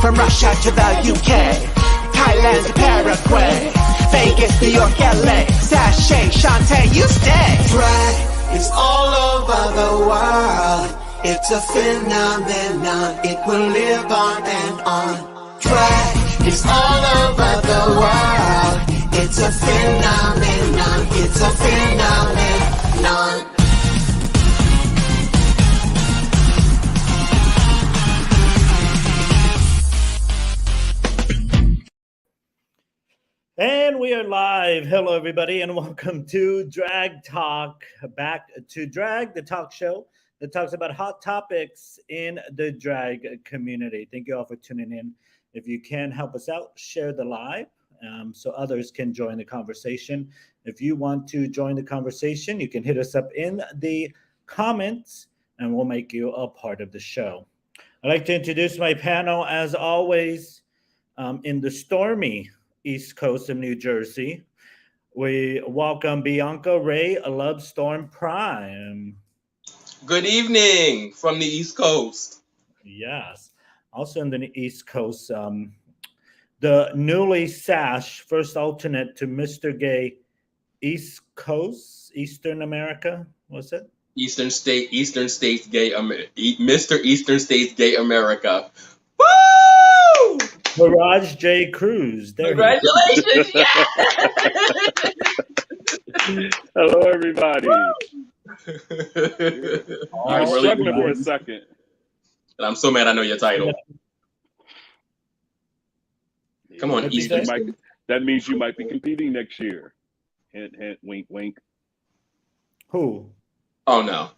from Russia to the UK, Thailand to Paraguay, Vegas, New York, LA, Sashay, Shantae, you stay. Drag is all over the world. It's a phenomenon. It will live on and on. Drag is all over the world. It's a phenomenon. It's a phenomenon. And we are live. Hello, everybody, and welcome to Drag Talk. Back to Drag, the talk show that talks about hot topics in the drag community. Thank you all for tuning in. If you can help us out, share the live so others can join the conversation. If you want to join the conversation, you can hit us up in the comments, and we'll make you a part of the show. I'd like to introduce my panel, as always, in the stormy East Coast of New Jersey. We welcome ByancaRaye, LoveStrom Prime. Good evening from the East Coast. Yes. Also in the East Coast, the newly sash first alternate to Mr. Gay East Coast, Eastern America, was it? Eastern States Gay, Mr. Eastern States Gay America. Woo! Mirage Cruz. There Congratulations! Yeah! Hello, everybody. I was struggling for a second. And I'm so mad I know your title. Come on, Eastern. That means you might be competing next year. Hint, hint, wink, wink. Who? Oh no,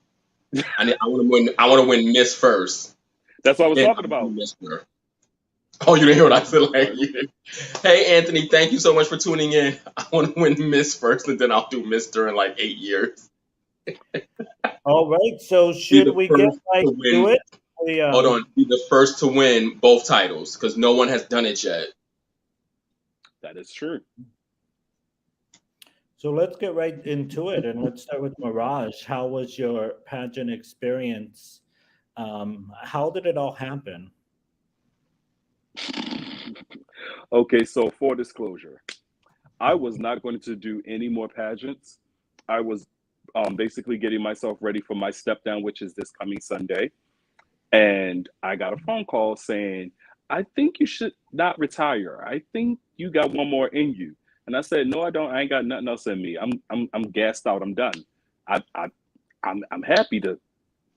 I want to win Miss first. That's what I was talking about. Mr. Oh, you didn't hear what I said? Like, hey, Anthony, thank you so much for tuning in. I want to win Miss first, and then I'll do Mr. in like 8 years. All right. So should we get right to it? Hold on. Be the first to win both titles because no one has done it yet. That is true. So let's get right into it, and let's start with Mirage. How was your pageant experience? How did it all happen? Okay, so for disclosure, I was not going to do any more pageants. I was basically getting myself ready for my step down, which is this coming Sunday. And I got a phone call saying, I think you should not retire. I think you got one more in you. And I said, no, I don't. I ain't got nothing else in me. I'm gassed out. I'm done. I'm happy to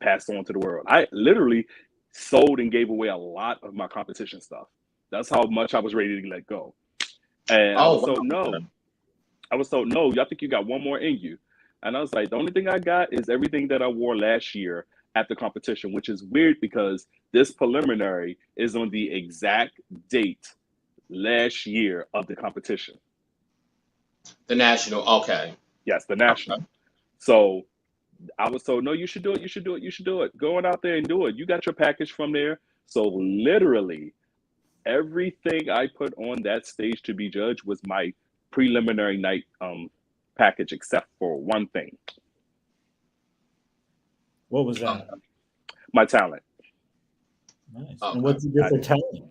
pass on to the world. I literally sold and gave away a lot of my competition stuff. That's how much I was ready to let go. And I was told, no, I think you got one more in you. And I was like, the only thing I got is everything that I wore last year at the competition, which is weird because this preliminary is on the exact date last year of the competition. The national, okay. Yes, the national. Okay. So I was told, no, you should do it. You should do it. You should do it. Go on out there and do it. You got your package from there. So literally everything I put on that stage to be judged was my preliminary night package, except for one thing. What was that? My talent. Nice. And what's the different talent?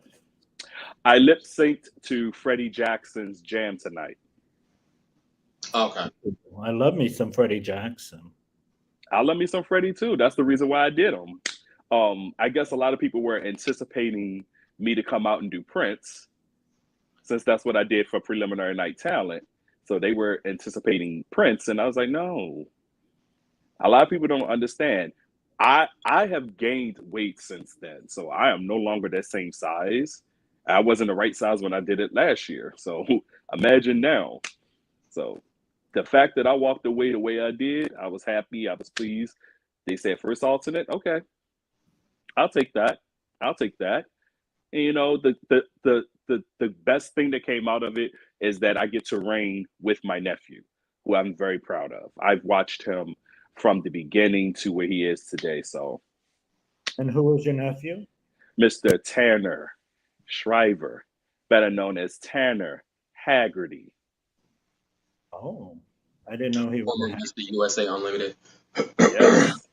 I lip synced to Freddie Jackson's Jam Tonight. Okay. I love me some Freddie Jackson. I love me some Freddie too. That's the reason why I did them. I guess a lot of people were anticipating me to come out and do Prince, since that's what I did for preliminary night talent. So they were anticipating Prince, and I was like, no. A lot of people don't understand. I have gained weight since then, so I am no longer that same size. I wasn't the right size when I did it last year. So imagine now. So the fact that I walked away the way I did, I was happy. I was pleased. They said first alternate. Okay, I'll take that. I'll take that. And, you know, the best thing that came out of it is that I get to reign with my nephew, who I'm very proud of. I've watched him from the beginning to where he is today. So. And who was your nephew? Mr. Tanner Shriver, better known as Tanner Haggerty. Oh, I didn't know he was Mr. USA Unlimited. Yes.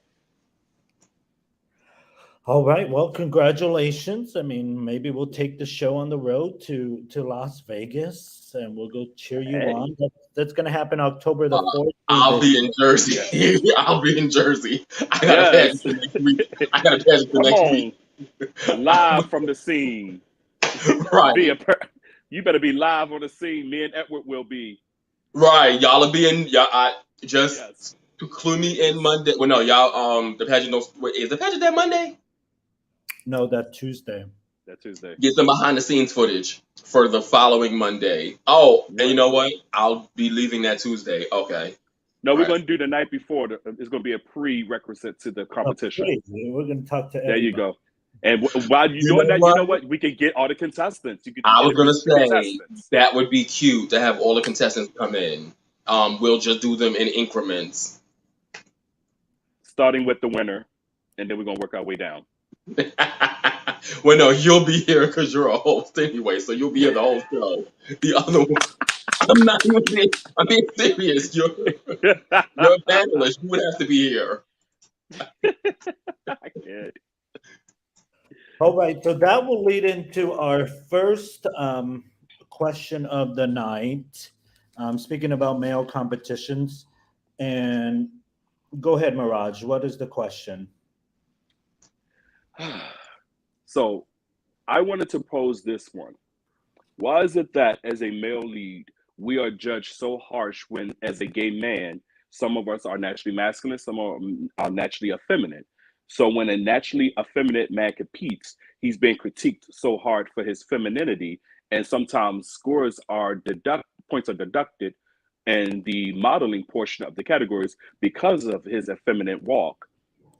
All right. Well, congratulations. I mean, maybe we'll take the show on the road to Las Vegas, and we'll go cheer you Hey, on. That's going to happen October the Uh, 14th. I'll be in Jersey. yes, I'll be in Jersey. I got a pageant yes. for next week. I got a pageant for Come next week. on, live from the scene. Right, You better be live on the scene. Me and Edward will be. right. Y'all will be in. Y'all, just Yes, to clue me in Monday. Well, no, y'all. The pageant. Wait, is the pageant that Monday? No, that Tuesday. that Tuesday. Get some behind the scenes footage for the following Monday. Oh, and you What? know what? I'll be leaving that Tuesday. Okay. No, we're Right. going to do the night before. It's going to be a prerequisite to the Oh, competition. please. We're going to talk to There you everybody. go. And while you're You doing know that, you know what? what? We can get all the contestants. You could do I was gonna interviews with the say contestants, that would be cute to have all the contestants come in. We'll just do them in increments. starting with the winner, and then we're going to work our way down. Well, no, you'll be here because you're a host anyway, so you'll be here the whole show. The other one, I'm not even being, I'm being serious. You're a panelist. You would have to be here. I can't. All right. So that will lead into our first question of the night. Speaking about male competitions. And go ahead, Mirage. What is the question? So I wanted to pose this one. Why is it that as a male lead, we are judged so harsh when, as a gay man, some of us are naturally masculine, some are naturally effeminate. So when a naturally effeminate man competes, he's being critiqued so hard for his femininity, and sometimes points are deducted in the modeling portion of the categories because of his effeminate walk.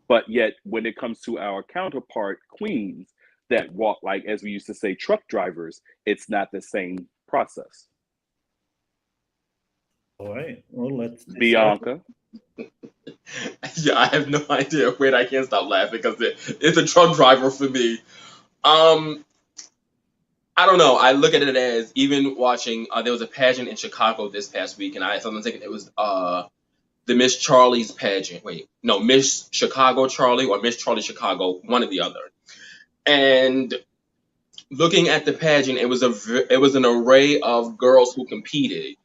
But yet, when it comes to our counterpart queens that walk like, as we used to say, truck drivers, it's not the same process. All right. Well, let's start. Bianca, Yeah, I have no idea. Wait, I can't stop laughing because it's a truck driver for me. Um, I don't know. I look at it as even watching. There was a pageant in Chicago this past week, and I'm thinking it was the Miss Charlie's pageant. Wait, no, Miss Chicago Charlie or Miss Charlie Chicago, one or the other. And looking at the pageant, it was an array of girls who competed.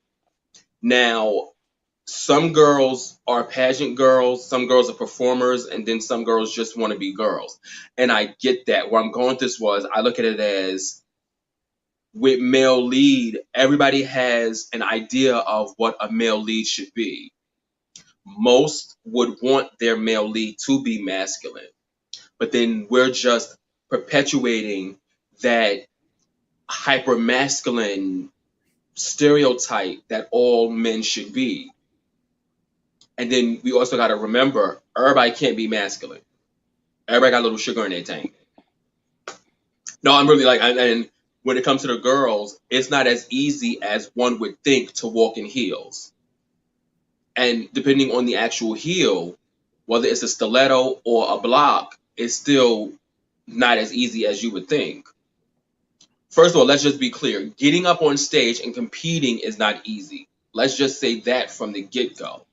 Now, some girls are pageant girls, some girls are performers, and then some girls just want to be girls. And I get that. Where I'm going with this was I look at it as with male lead, everybody has an idea of what a male lead should be. Most would want their male lead to be masculine, but then we're just perpetuating that hyper masculine stereotype that all men should be. And then we also got to remember everybody can't be masculine. Everybody got a little sugar in their tank. No, I'm really like, and when it comes to the girls, it's not as easy as one would think to walk in heels. And depending on the actual heel, whether it's a stiletto or a block, it's still not as easy as you would think. First of all, let's just be clear. Getting up on stage and competing is not easy. Let's just say that from the get-go.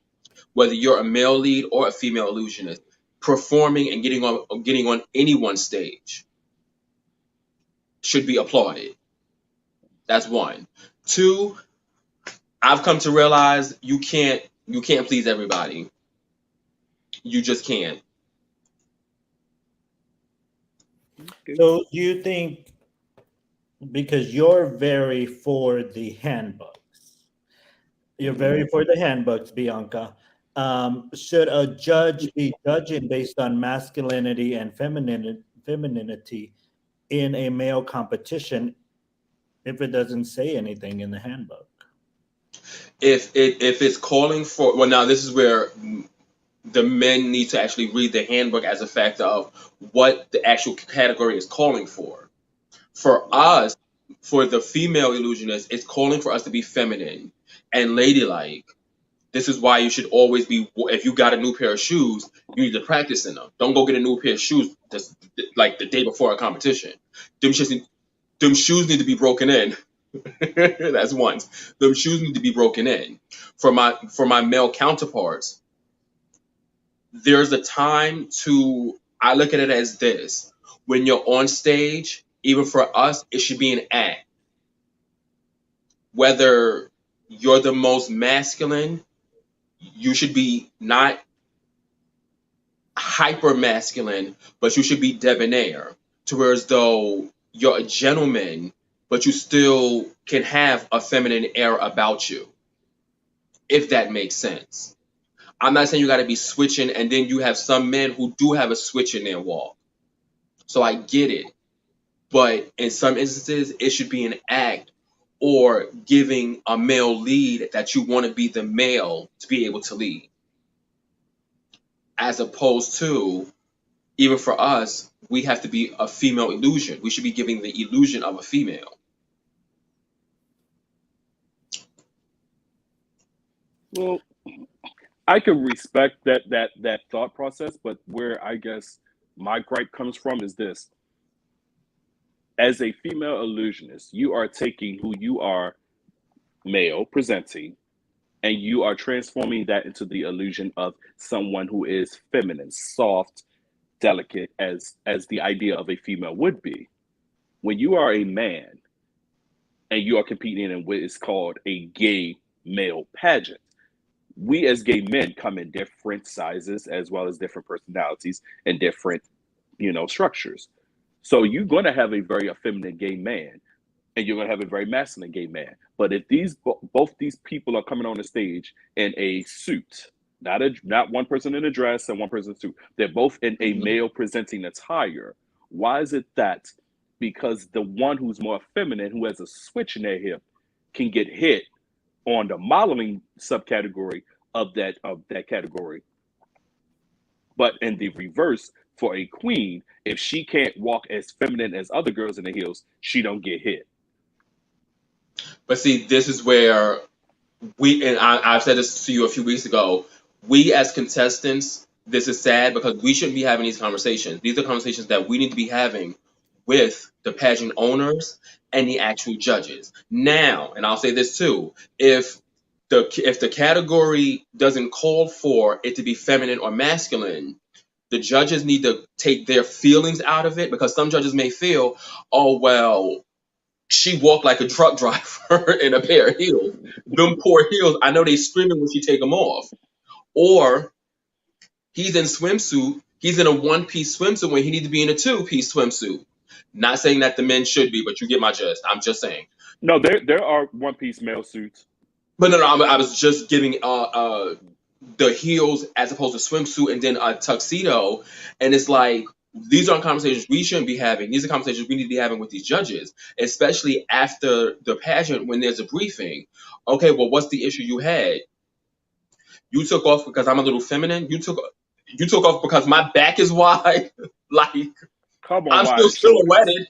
Whether you're a male lead or a female illusionist, performing and getting on anyone's stage should be applauded. That's one. Two, I've come to realize you can't please everybody. You just can't. So you think because you're very for the handbooks, you're very for the handbooks, Bianca. Should a judge be judging based on masculinity and femininity in a male competition if it doesn't say anything in the handbook? If it's calling for, well, now this is where the men need to actually read the handbook as a factor of what the actual category is calling for. For us, for the female illusionist, it's calling for us to be feminine and ladylike. This is why you should always be, if you got a new pair of shoes, you need to practice in them. Don't go get a new pair of shoes just like the day before a competition. Them shoes need to be broken in. That's one. Them shoes need to be broken in. For my male counterparts, there's a time to I look at it as this. When you're on stage, even for us, it should be an act. Whether you're the most masculine, you should be not hyper masculine, but you should be debonair. To where as though you're a gentleman, but you still can have a feminine air about you, if that makes sense. I'm not saying you got to be switching, and then you have some men who do have a switch in their walk. So I get it. But in some instances, it should be an act or giving a male lead that you want to be the male to be able to lead. As opposed to, even for us, we have to be a female illusion. We should be giving the illusion of a female. Well, I can respect that thought process, but where I guess my gripe comes from is this. As a female illusionist, you are taking who you are, male presenting, and you are transforming that into the illusion of someone who is feminine, soft, delicate, as the idea of a female would be. When you are a man and you are competing in what is called a gay male pageant, we as gay men come in different sizes as well as different personalities and different, structures. So you're going to have a very effeminate gay man and you're going to have a very masculine gay man. But if both these people are coming on the stage in a suit, not one person in a dress and one person in a suit, they're both in a male presenting attire. Why is it that because the one who's more feminine, who has a switch in their hip, can get hit on the modeling subcategory of that category, but in the reverse, for a queen, if she can't walk as feminine as other girls in the heels, she don't get hit. But see, this is where I've said this to you a few weeks ago, we as contestants, this is sad because we shouldn't be having these conversations. These are conversations that we need to be having with the pageant owners and the actual judges. Now, and I'll say this too, if the category doesn't call for it to be feminine or masculine, the judges need to take their feelings out of it, because some judges may feel, oh, well, she walked like a truck driver in a pair of heels. Them poor heels, I know they screaming when she take them off. Or he's in swimsuit, he's in a one-piece swimsuit when he needs to be in a two-piece swimsuit. Not saying that the men should be, but you get my gist. I'm just saying. No, there are one-piece male suits. But no, I was just giving the heels as opposed to swimsuit and then a tuxedo. And it's like, these aren't conversations we shouldn't be having. These are conversations we need to be having with these judges, especially after the pageant when there's a briefing. Okay, well, what's the issue you had? You took off because I'm a little feminine. You took off because my back is wide. Like, come on, I'm still silhouetted.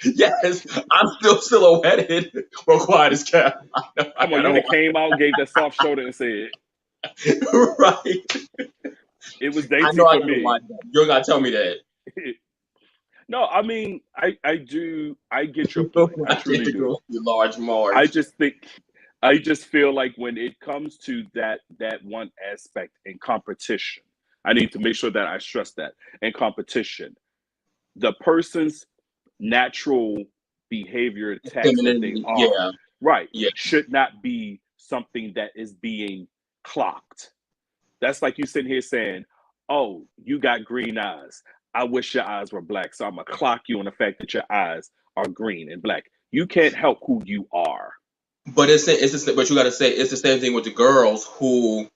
Yes, I'm still silhouetted. Well, quiet as cat. Come on, you came out, gave that soft shoulder, and said, right. It was dainty for me. You don't gotta tell me that. No, I mean, I get your point. I truly do. Large Marge. I just feel like when it comes to that one aspect in competition, I need to make sure that I stress that in competition, the person's natural behavior tags that they are, should not be something that is being clocked. That's like you sitting here saying, oh, you got green eyes. I wish your eyes were black, so I'm going to clock you on the fact that your eyes are green and black. You can't help who you are. But but you got to say, it's the same thing with the girls who,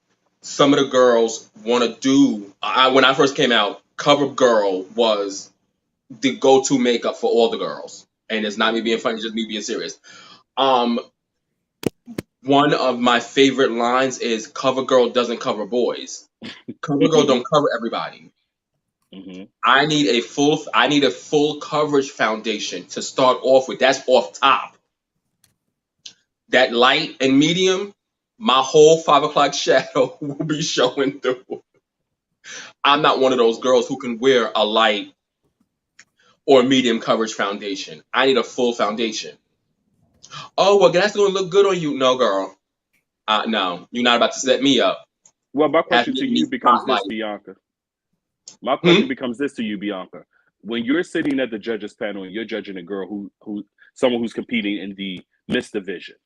some of the girls want to do, when I first came out, cover girl was the go-to makeup for all the girls. And it's not me being funny, it's just me being serious. One of my favorite lines is, cover girl doesn't cover boys. Cover girl don't cover everybody. Mm-hmm. I need a full coverage foundation to start off with. That's off top. That light and medium, my whole 5 o'clock shadow will be showing through. I'm not one of those girls who can wear a light or medium coverage foundation. I need a full foundation. Oh, well, that's going to look good on you. No, girl. No, you're not about to set me up. Well, my question to you becomes this, Bianca. My question becomes this to you, Bianca. When you're sitting at the judges panel and you're judging a girl someone who's competing in the Miss Division,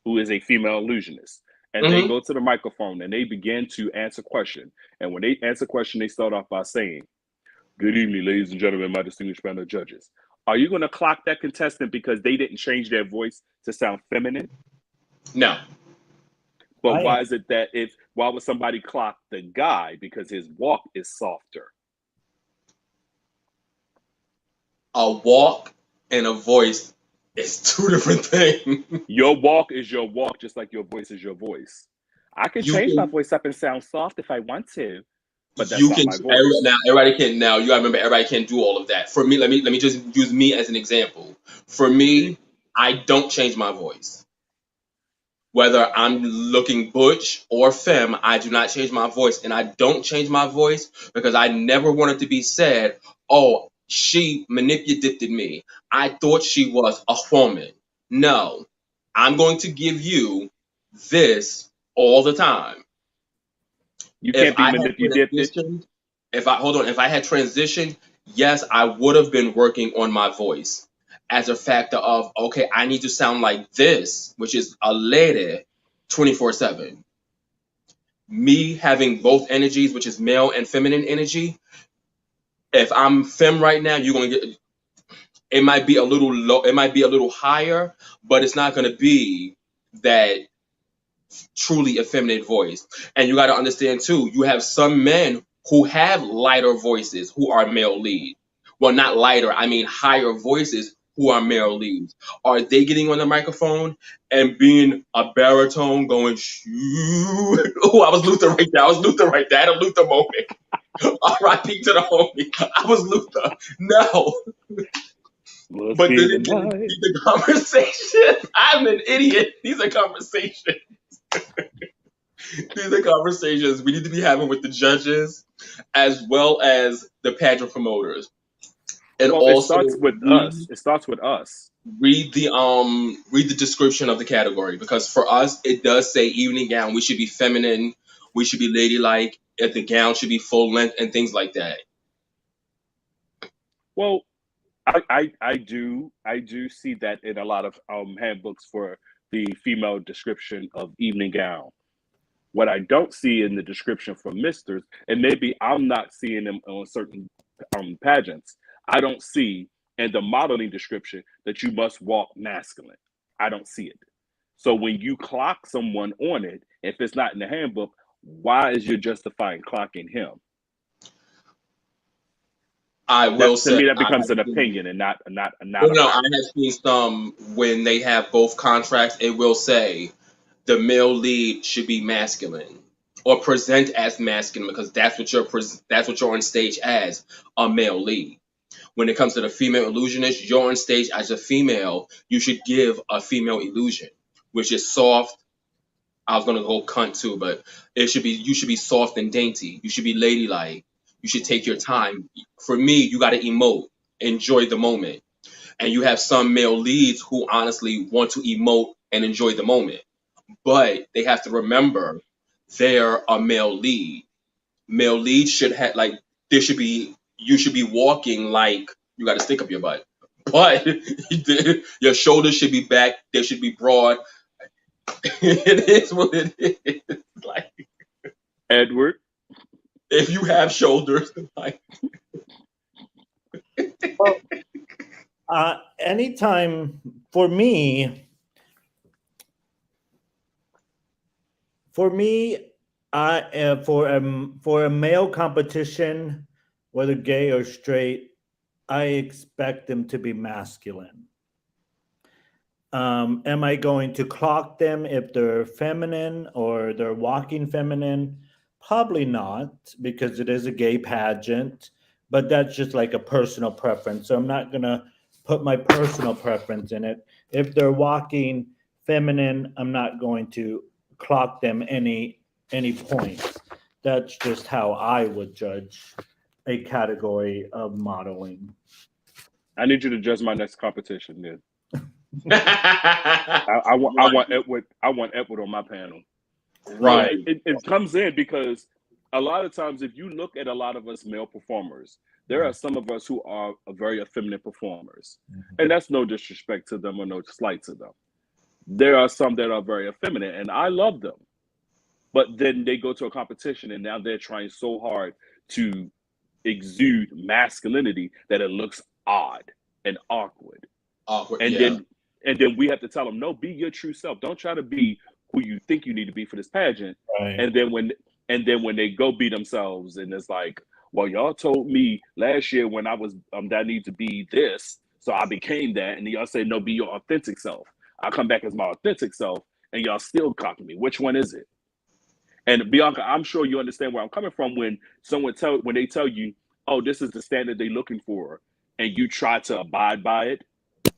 who is a female illusionist, and they go to the microphone and they begin to answer question. And when they answer question, they start off by saying, "Good evening, ladies and gentlemen, my distinguished panel of judges." Are you going to clock that contestant because they didn't change their voice to sound feminine? No. But why is it that why would somebody clock the guy because his walk is softer? A walk and a voice is two different things. Your walk is your walk, just like your voice is your voice. I can change my voice up and sound soft if I want to, but that's not my voice. Now everybody can. Now you gotta remember, everybody can't do all of that. For me, let me just use me as an example. For me, I don't change my voice. Whether I'm looking butch or femme, I do not change my voice, and I don't change my voice because I never wanted to be said, "Oh, she manipulated me. I thought she was a woman." No, I'm going to give you this all the time. You can't be manipulated. If I had transitioned, yes, I would have been working on my voice as a factor of, okay, I need to sound like this, which is a lady 24/7. Me having both energies, which is male and feminine energy. If I'm femme right now, you're going to get, it might be a little low, it might be a little higher, but it's not going to be that truly effeminate voice. And you got to understand too, you have some men who have lighter voices who are male lead. Well, not lighter, I mean higher voices who are male leads. Are they getting on the microphone and being a baritone going, shoo? Oh, I was Luther right there. I had a Luther moment. R.I.P. to the homie. I was Luther. No. But the conversation, I'm an idiot. These are conversations. These are conversations we need to be having with the judges as well as the pageant promoters. And also, it starts with us. Read the description of the category, because for us it does say evening gown. We should be feminine. We should be ladylike. If the gown should be full length and things like that. Well, I do see that in a lot of handbooks for the female description of evening gown. What I don't see in the description for misters, and maybe I'm not seeing them on certain pageants, I don't see in the modeling description that you must walk masculine. I don't see it. So when you clock someone on it, if it's not in the handbook, why is you justifying clocking him? I will say, to me, that becomes an opinion and not. No, I have seen some when they have both contracts. It will say the male lead should be masculine or present as masculine, because that's what you're on stage as, a male lead. When it comes to the female illusionist, you're on stage as a female. You should give a female illusion, which is soft. I was gonna go cunt too, but you should be soft and dainty. You should be ladylike. You should take your time. For me, you got to emote, enjoy the moment. And you have some male leads who honestly want to emote and enjoy the moment, but they have to remember they're a male lead. Male leads should have you should be walking like you got to stick up your butt, but your shoulders should be back. They should be broad. It is what it is. Like, Edward, if you have shoulders, like. Well, anytime for me, for a male competition, whether gay or straight, I expect them to be masculine. Am I going to clock them if they're feminine or they're walking feminine? Probably not, because it is a gay pageant, but that's just like a personal preference. So I'm not going to put my personal preference in it. If they're walking feminine, I'm not going to clock them any points. That's just how I would judge a category of modeling. I need you to judge my next competition, then. I want Edward on my panel. Right. It comes in because a lot of times, if you look at a lot of us male performers, there are some of us who are very effeminate performers. And that's no disrespect to them or no slight to them. There are some that are very effeminate, and I love them. But then they go to a competition, and now they're trying so hard to exude masculinity that it looks odd and awkward. And then we have to tell them, no, be your true self. Don't try to be who you think you need to be for this pageant. Right. And then when they go be themselves, and it's like, well, y'all told me last year when I was that I need to be this, so I became that, and y'all say no, be your authentic self. I come back as my authentic self, and y'all still copy me. Which one is it? And Bianca, I'm sure you understand where I'm coming from when they tell you, oh, this is the standard they're looking for, and you try to abide by it,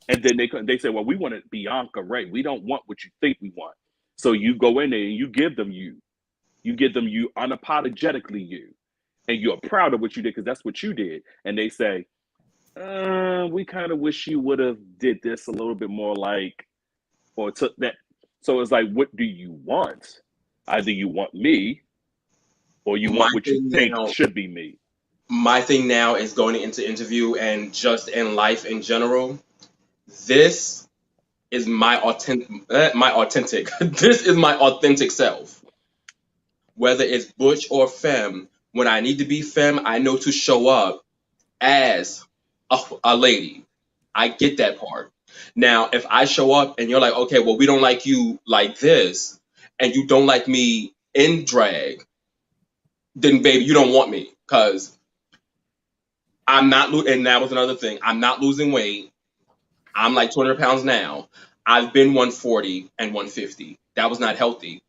and then they say, well, we want it ByancaRaye. We don't want what you think we want. So you go in there and you give them you unapologetically you, and you're proud of what you did because that's what you did. And they say, we kind of wish you would have did this a little bit more like, or took that. So it's like, what do you want? Either you want me, or you want what you think should be me. My thing now is going into interview and just in life in general. This is my authentic. This is my authentic self. Whether it's butch or femme, when I need to be femme, I know to show up as a lady. I get that part. Now, if I show up and you're like, okay, well, we don't like you like this, and you don't like me in drag, then baby, you don't want me, because I'm not, and that was another thing, I'm not losing weight. I'm like 200 pounds now. I've been 140 and 150. That was not healthy.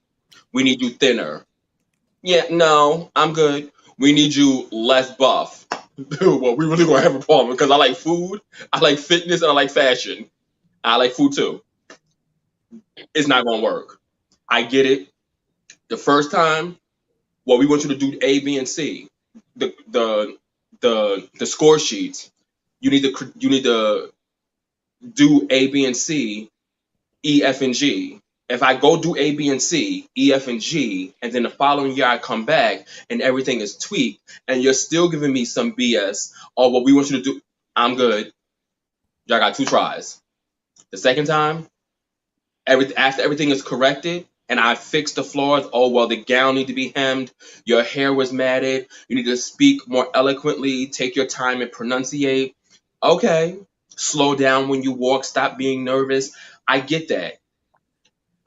We need you thinner. Yeah, no, I'm good. We need you less buff. Well, we really gonna have a problem because I like food, I like fitness, and I like fashion. I like food too. It's not gonna work. I get it. The first time, well, we want you to do A, B, and C. The score sheets. You need to do A, B, and C, E, F, and G. If I go do A, B, and C, E, F, and G, and then the following year I come back and everything is tweaked, and you're still giving me some BS, or what we want you to do, I'm good. Y'all got 2 tries. The second time, after everything is corrected, and I fix the flaws, oh, well, the gown need to be hemmed, your hair was matted, you need to speak more eloquently, take your time and pronunciate. Okay, slow down when you walk, stop being nervous. I get that.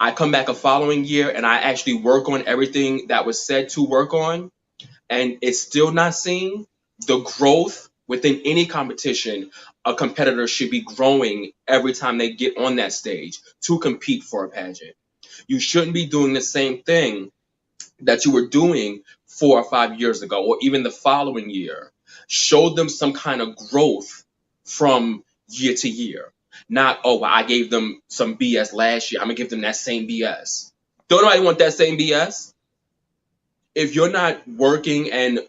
I come back a following year and I actually work on everything that was said to work on, and it's still not seen. The growth within any competition, a competitor should be growing every time they get on that stage to compete for a pageant. You shouldn't be doing the same thing that you were doing 4 or 5 years ago, or even the following year. Show them some kind of growth from year to year. Not, oh, well, I gave them some BS last year, I'm gonna give them that same BS. Don't nobody want that same BS? If you're not working and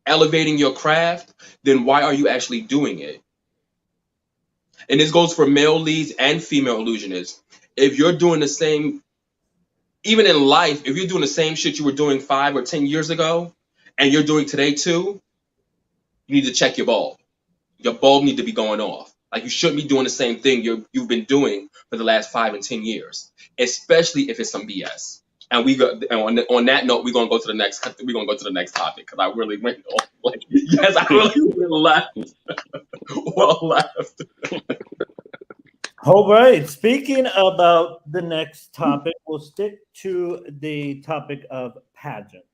elevating your craft, then why are you actually doing it? And this goes for male leads and female illusionists. If you're doing the same, even in life, if you're doing the same shit you were doing 5 or 10 years ago, and you're doing today too, you need to check your bulb. Your bulb need to be going off. Like, you shouldn't be doing the same thing you've been doing for the last 5 and 10 years, especially if it's some BS. And on that note, we're gonna go to the next topic, because I really went off. Like, yes, I really went left. Well left. All right. Speaking about the next topic, we'll stick to the topic of pageants.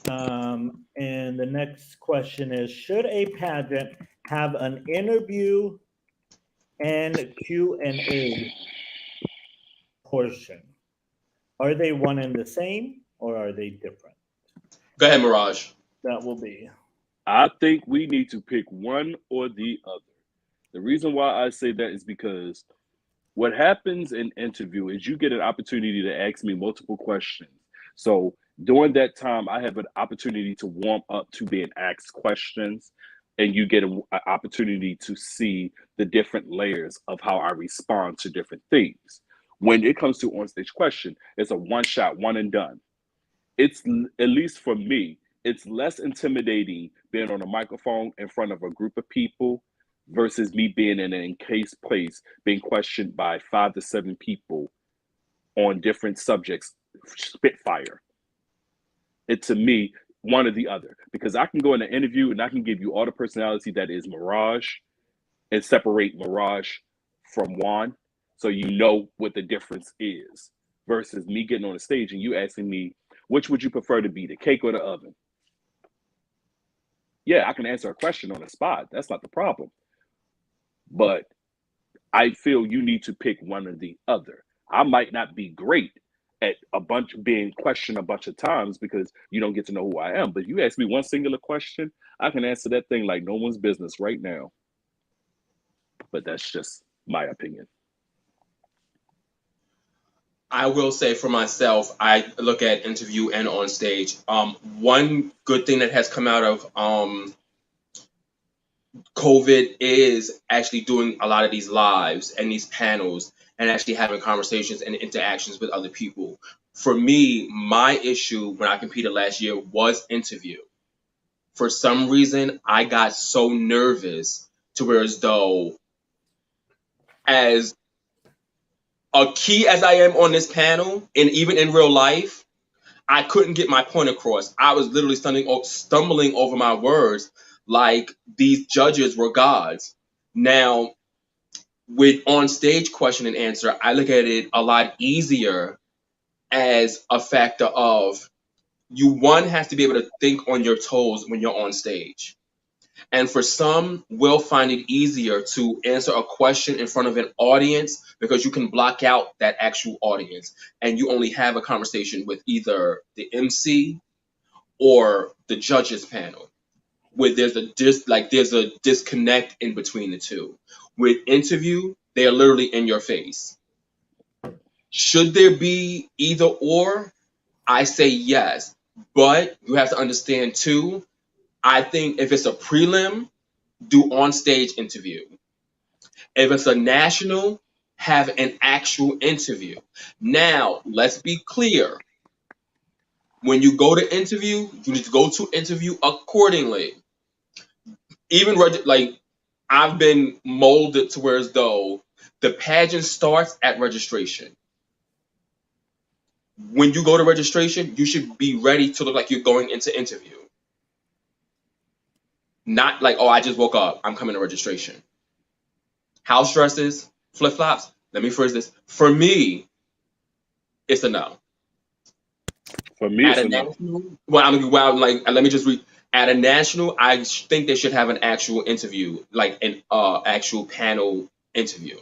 And the next question is, should a pageant have an interview and Q&A portion? Are they one and the same, or are they different? Go ahead, Mirage. That will be. I think we need to pick one or the other. The reason why I say that is because what happens in interview is you get an opportunity to ask me multiple questions. So during that time, I have an opportunity to warm up to being asked questions, and you get an opportunity to see the different layers of how I respond to different things. When it comes to on-stage question, it's a one-shot, one and done. it's, at least for me, it's less intimidating being on a microphone in front of a group of people versus me being in an encased place, being questioned by 5 to 7 people on different subjects, spitfire. It, to me, one or the other, because I can go in an interview and I can give you all the personality that is Mirage and separate Mirage from Juan, so you know what the difference is, versus me getting on the stage and you asking me, which would you prefer to be, the cake or the oven? Yeah, I can answer a question on the spot. That's not the problem. But I feel you need to pick one or the other. I might not be great at being questioned a bunch of times because you don't get to know who I am. But you ask me one singular question, I can answer that thing like no one's business right now. But that's just my opinion. I will say for myself, I look at interview and on stage. One good thing that has come out of COVID is actually doing a lot of these lives and these panels and actually having conversations and interactions with other people. For me, my issue when I competed last year was interview. For some reason, I got so nervous to where as though, as a key as I am on this panel, and even in real life, I couldn't get my point across. I was literally stumbling over my words like these judges were gods. Now, with on stage question and answer, I look at it a lot easier as a factor of one has to be able to think on your toes when you're on stage. And for some, will find it easier to answer a question in front of an audience because you can block out that actual audience and you only have a conversation with either the MC or the judges panel, where there's a disconnect in between the two. With interview, they are literally in your face. Should there be either or? I say yes, but you have to understand too, I think if it's a prelim, do on-stage interview. If it's a national, have an actual interview. Now, let's be clear. When you go to interview, you need to go to interview accordingly. Even like I've been molded to where as though the pageant starts at registration. When you go to registration, you should be ready to look like you're going into interview. Not like, oh, I just woke up, I'm coming to registration. House dresses, flip-flops. Let me phrase this. For me, it's a no. For me, at it's a national, let me just read. At a national, I think they should have an actual interview, like an actual panel interview.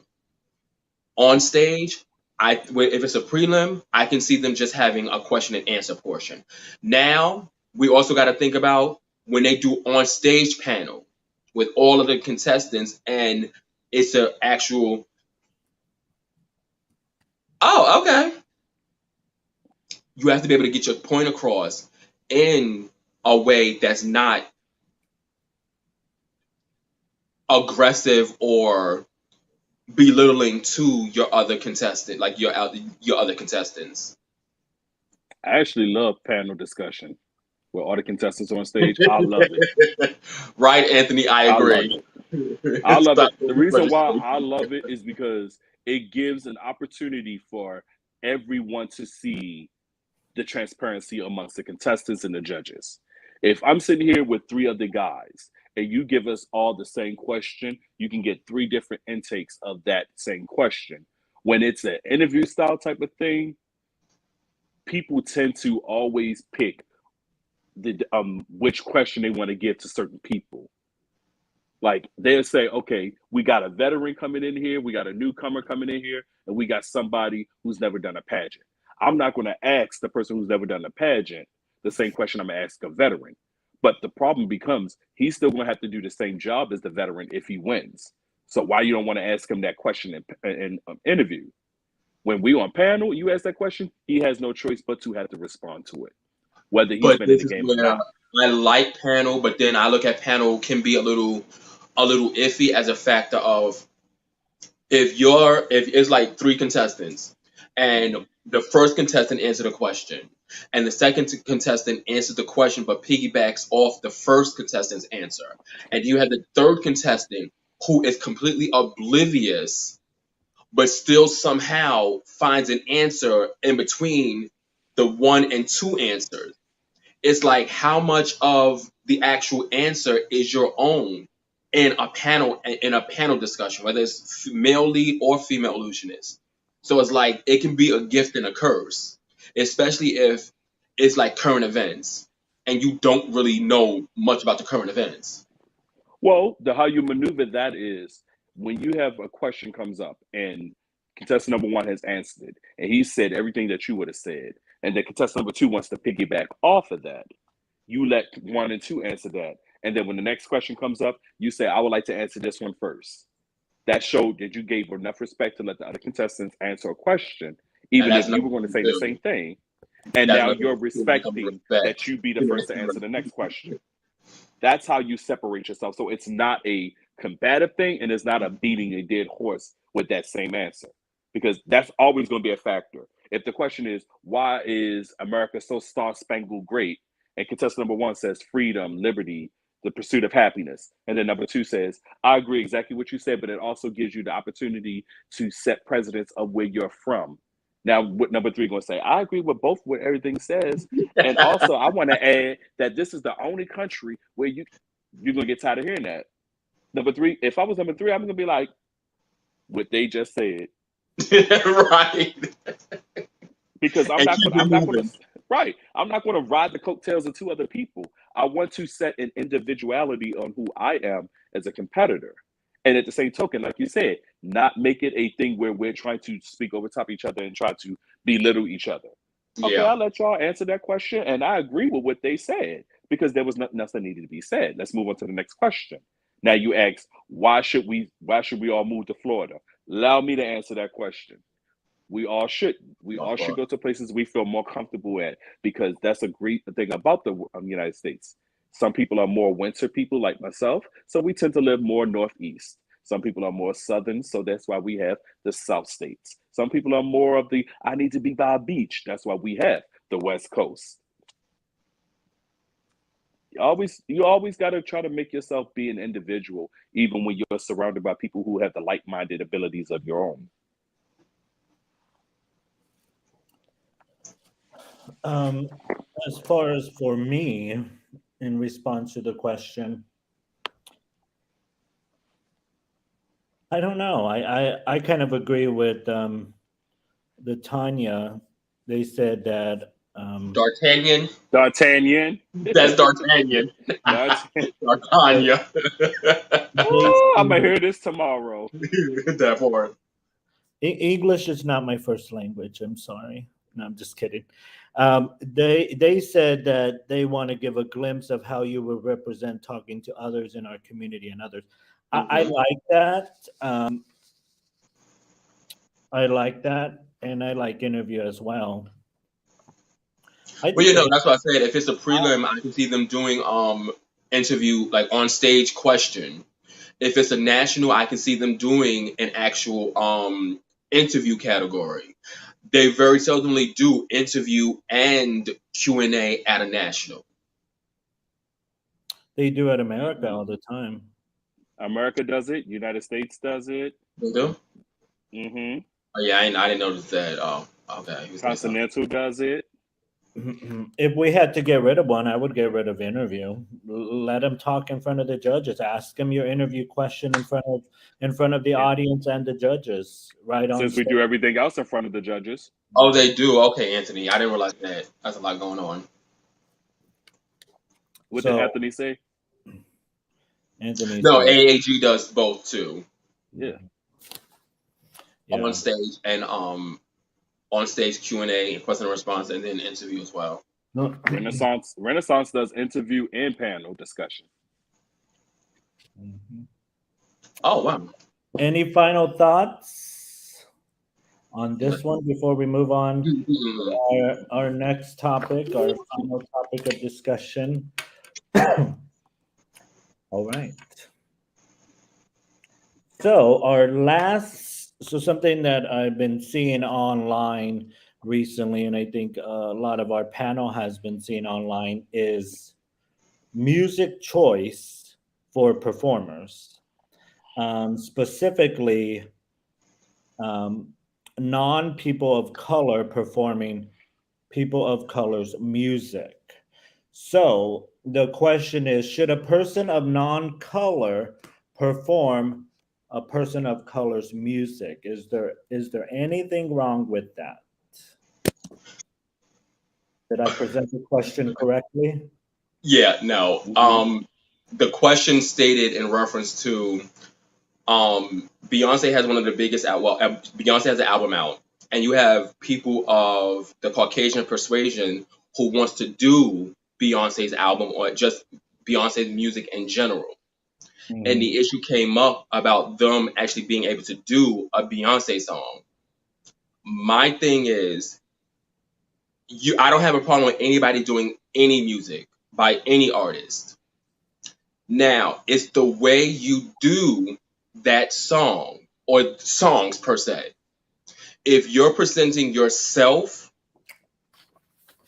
On stage, if it's a prelim, I can see them just having a question and answer portion. Now, we also got to think about when they do on stage panel with all of the contestants and it's an actual, oh, okay. You have to be able to get your point across in a way that's not aggressive or belittling to your other contestant, like your other contestants. I actually love panel discussion with all the contestants on stage. I love it. Right, Anthony, I agree. I love it. The reason why I love it is because it gives an opportunity for everyone to see the transparency amongst the contestants and the judges. If I'm sitting here with 3 other guys and you give us all the same question, you can get 3 different intakes of that same question. When it's an interview style type of thing, people tend to always pick the which question they want to give to certain people. Like they'll say, okay, we got a veteran coming in here, we got a newcomer coming in here, and we got somebody who's never done a pageant. I'm not going to ask the person who's never done a pageant the same question I'm going to ask a veteran. But the problem becomes he's still going to have to do the same job as the veteran if he wins. So why you don't want to ask him that question in interview? When we on panel, you ask that question, he has no choice but to have to respond to it, whether he's been in the game or not. I like panel, but then I look at panel can be a little iffy as a factor of if it's like 3 contestants and the first contestant answered a question and the second contestant answers the question but piggybacks off the first contestant's answer. And you have the third contestant who is completely oblivious but still somehow finds an answer in between the 1 and 2 answers. It's like how much of the actual answer is your own in a panel discussion, whether it's male lead or female illusionist. So it's like it can be a gift and a curse, especially if it's like current events and you don't really know much about the current events. Well, how you maneuver that is when you have a question comes up and contestant number 1 has answered it, and he said everything that you would have said, and then contestant number 2 wants to piggyback off of that. You let 1 and 2 answer that, and then when the next question comes up, you say, "I would like to answer this one first." That showed that you gave enough respect to let the other contestants answer a question, even if you were going to say the same thing. And now you're respecting that you be the first to answer the next question. That's how you separate yourself. So it's not a combative thing, and it's not a beating a dead horse with that same answer, because that's always going to be a factor. If the question is, why is America so star-spangled great? And contestant number 1 says freedom, liberty, the pursuit of happiness. And then number 2 says, I agree exactly what you said, but it also gives you the opportunity to set precedents of where you're from. Now, what number 3 going to say? I agree with both what everything says. And also, I want to add that this is the only country where you're going to get tired of hearing that. Number 3, if I was number 3, I'm going to be like, what they just said. Right. Because I'm not going to ride the coattails of 2 other people. I want to set an individuality on who I am as a competitor. And at the same token, like you said, not make it a thing where we're trying to speak over top of each other and try to belittle each other. Okay, I'll let y'all answer that question. And I agree with what they said because there was nothing else that needed to be said. Let's move on to the next question. Now you ask, why should we all move to Florida? Allow me to answer that question. We all should go to places we feel more comfortable at, because that's a great thing about the United States. Some people are more winter people like myself, so we tend to live more northeast. Some people are more southern, so that's why we have the South states. Some people are more of the, I need to be by a beach. That's why we have the West Coast. You always got to try to make yourself be an individual, even when you're surrounded by people who have the like-minded abilities of your own. As far as for me, in response to the question, I don't know. I kind of agree with the Tanya. They said that D'Artagnan. That's D'Artagnan. D'Artagnan. I'm gonna hear this tomorrow. That part. English is not my first language. I'm sorry. No, I'm just kidding. They said that they want to give a glimpse of how you will represent talking to others in our community and others. I like that. I like that, and I like interview as well. Well, that's what I said. If it's a prelim, I can see them doing interview like on stage question. If it's a national, I can see them doing an actual interview category. They very seldomly do interview and Q&A at a national. They do at America all the time. America does it. United States does it. They do? Mm-hmm. Oh, yeah, I didn't notice that. Oh, okay. Continental does it. If we had to get rid of one, I would get rid of interview. Let them talk in front of the judges. Ask them your interview question in front of the audience and the judges. Right on. Since we do everything else in front of the judges. Oh, they do. Okay, Anthony. I didn't realize that. That's a lot going on. What did Anthony say? Anthony. No, AAG does both too. Yeah. On stage and on stage Q&A, question and response, and then interview as well. Renaissance does interview and panel discussion. Mm-hmm. Oh, wow. Any final thoughts on this one before we move on to our next topic, our final topic of discussion? All right. So something that I've been seeing online recently, and I think a lot of our panel has been seeing online, is music choice for performers, specifically um, non people of color performing people of color's music. So the question is, should a person of non color perform a person of color's music? Is there anything wrong with that? Did I present the question correctly? Yeah, no. The question stated in reference to Beyonce has one of the biggest Beyonce has an album out, and you have people of the Caucasian persuasion who wants to do Beyonce's album or just Beyonce's music in general. And the issue came up about them actually being able to do a Beyonce song. My thing is, I don't have a problem with anybody doing any music by any artist. Now, it's the way you do that song or songs per se. If you're presenting yourself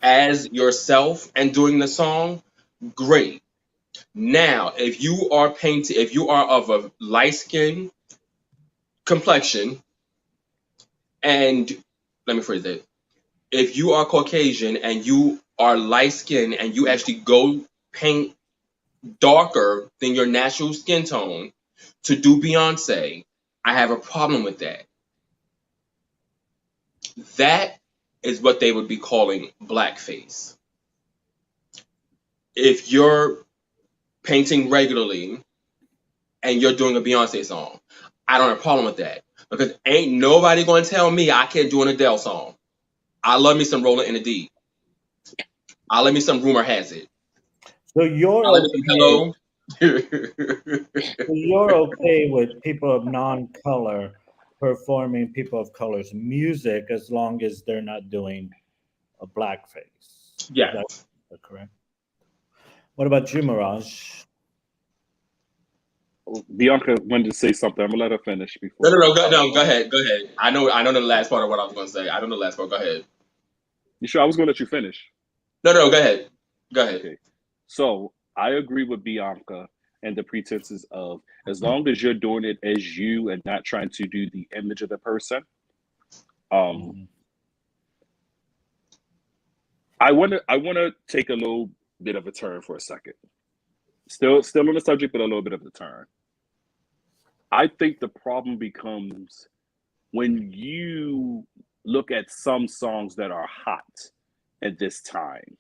as yourself and doing the song, great. Now, if you are of a light skin complexion, and let me phrase it, if you are Caucasian and you are light skinned and you actually go paint darker than your natural skin tone to do Beyonce, I have a problem with that. That is what they would be calling blackface. If you're painting regularly and you're doing a Beyonce song, I don't have a problem with that. Because ain't nobody gonna tell me I can't do an Adele song. I love me some Roller in the Deep. I love me some Rumor Has It. So you're I love me some Hello. So you're okay with people of non-color performing people of color's music as long as they're not doing a blackface. Yeah. Is that correct? What about you, Mirage? Bianca wanted to say something. I'm gonna let her finish before. No, go ahead. I know the last part of what I was gonna say. I know the last part. Go ahead. You sure? I was gonna let you finish. No, go ahead. Go ahead. Okay. So I agree with Bianca and the pretenses of, as long as you're doing it as you and not trying to do the image of the person. I wanna take a little bit of a turn for a second. Still on the subject, but a little bit of a turn. I think the problem becomes when you look at some songs that are hot at this time.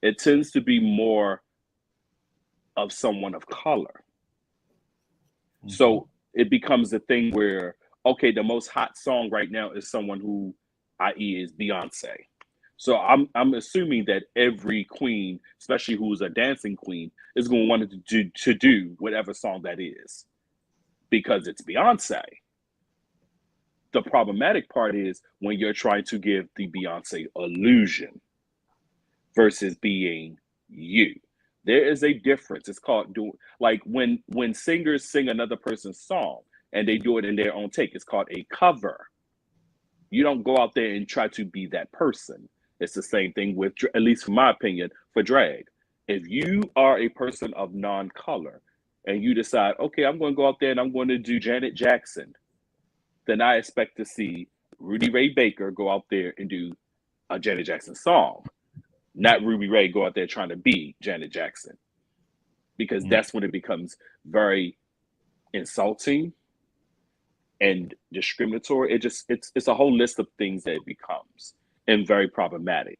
It tends to be more of someone of color. So it becomes a thing where, okay, the most hot song right now is someone who, i.e., is Beyonce. So I'm assuming that every queen, especially who's a dancing queen, is going to want to do whatever song that is because it's Beyonce. The problematic part is when you're trying to give the Beyonce illusion versus being you. There is a difference. It's called like when singers sing another person's song and they do it in their own take. It's called a cover. You don't go out there and try to be that person. It's the same thing with, at least from my opinion, for drag. If you are a person of non-color and you decide, okay, I'm going to go out there and I'm going to do Janet Jackson, then I expect to see Rudy Ray Baker go out there and do a Janet Jackson song, not Ruby Ray go out there trying to be Janet Jackson, because that's when it becomes very insulting and discriminatory. It's a whole list of things that it becomes, and very problematic,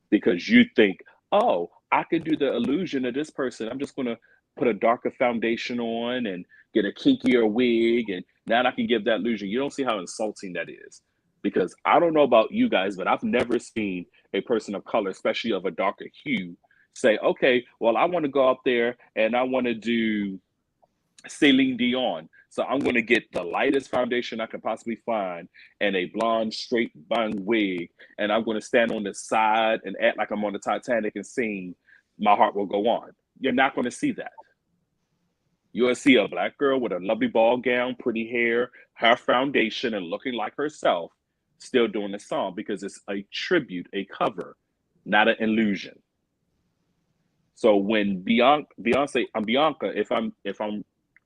because you think, oh, I could do the illusion of this person. I'm just going to put a darker foundation on and get a kinkier wig, and now I can give that illusion. You don't see how insulting that is, because I don't know about you guys, but I've never seen a person of color, especially of a darker hue, say, okay, well, I want to go out there and I want to do Celine Dion. So I'm going to get the lightest foundation I can possibly find and a blonde, straight bun wig. And I'm going to stand on the side and act like I'm on the Titanic and sing My Heart Will Go On. You're not going to see that. You'll see a black girl with a lovely ball gown, pretty hair, her foundation, and looking like herself, still doing the song because it's a tribute, a cover, not an illusion. So when Beyonce, I'm Bianca, if I'm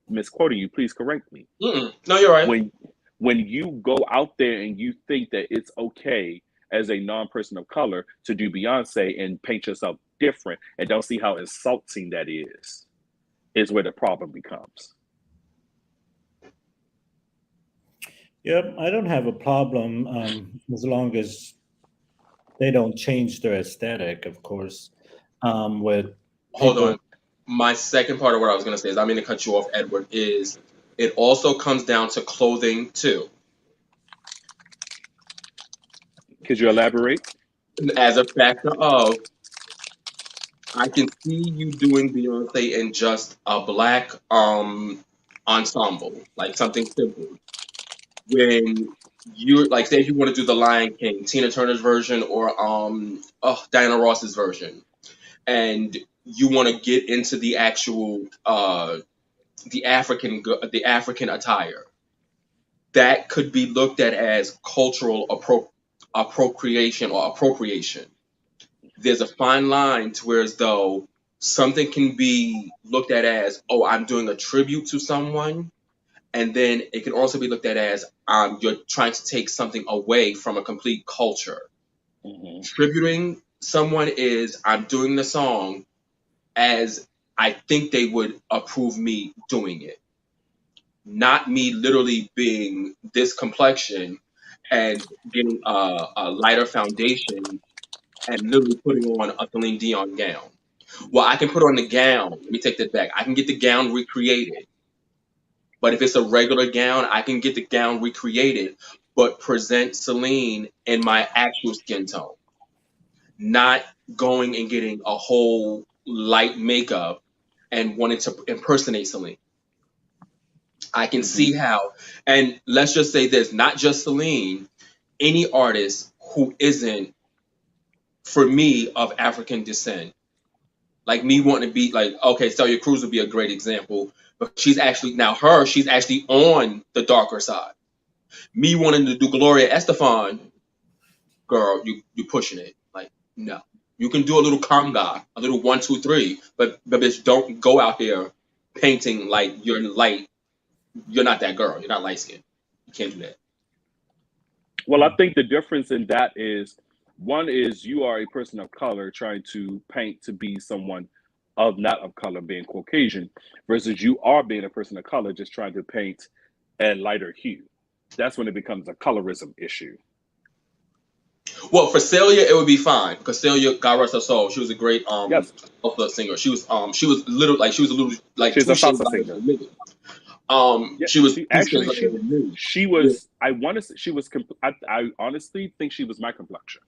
misquoting you, please correct me. No, you're right. When you go out there and you think that it's okay as a non-person of color to do Beyonce and paint yourself different and don't see how insulting that is where the problem becomes. Yep, I don't have a problem as long as they don't change their aesthetic, of course. With Hold on. My second part of what I was going to say is, I'm going to cut you off, Edward, is it also comes down to clothing too. Could you elaborate? As a factor of, I can see you doing Beyonce in just a black ensemble, like something simple. When you're like, say if you want to do the Lion King, Tina Turner's version, or Diana Ross's version, and you want to get into the actual the African attire, that could be looked at as cultural appropriation. There's a fine line to where as though something can be looked at as, oh, I'm doing a tribute to someone, and then it can also be looked at as you're trying to take something away from a complete culture. Mm-hmm. Tributing someone is, I'm doing the song as I think they would approve me doing it. Not me literally being this complexion and getting a lighter foundation and literally putting on a Celine Dion gown. Well, I can put on the gown. Let me take that back. I can get the gown recreated. But if it's a regular gown, I can get the gown recreated, but present Celine in my actual skin tone. Not going and getting a whole light makeup and wanting to impersonate Celine. I can see how, and let's just say this, not just Celine, any artist who isn't, for me, of African descent. Like me wanting to be like, okay, Celia Cruz would be a great example, but she's actually on the darker side. Me wanting to do Gloria Estefan, girl, you pushing it. Like, no. You can do a little conga, a little 1, 2, 3, but bitch, don't go out there painting like you're light. You're not that girl. You're not light skinned. You can't do that. Well, I think the difference in that is, one is you are a person of color trying to paint to be someone of not of color, being Caucasian, versus you are being a person of color just trying to paint a lighter hue. That's when it becomes a colorism issue. Well, for Celia, it would be fine because Celia, God rest her soul, she was a great Yes. singer. She was a little like she's a salsa singer. She was. I want to say she was. I honestly think she was my complexion.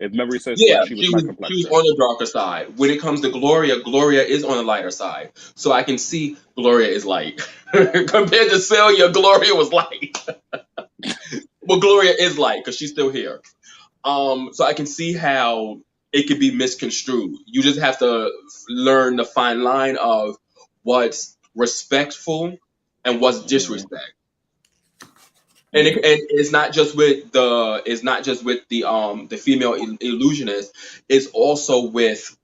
If memory serves correct, she was my complexion. She was on the darker side. When it comes to Gloria is on the lighter side. So I can see Gloria is light. Compared to Celia, Gloria was light. Well, Gloria is light because she's still here. So I can see how it could be misconstrued. You just have to learn the fine line of what's respectful and what's disrespect. And it's not just with the female illusionist. It's also with,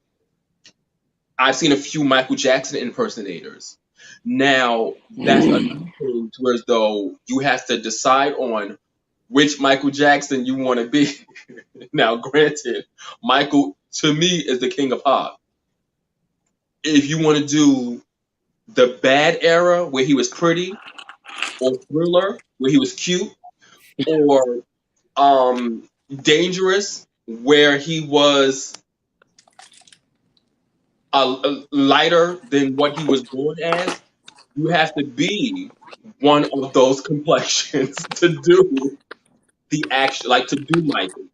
I've seen a few Michael Jackson impersonators. Now that's a thing to where though you have to decide on which Michael Jackson you want to be. Now, granted, Michael to me is the king of pop. If you want to do the bad era where he was pretty, or Thriller where he was cute, or Dangerous where he was a lighter than what he was born as, you have to be one of those complexions to do the action, like to do Michael.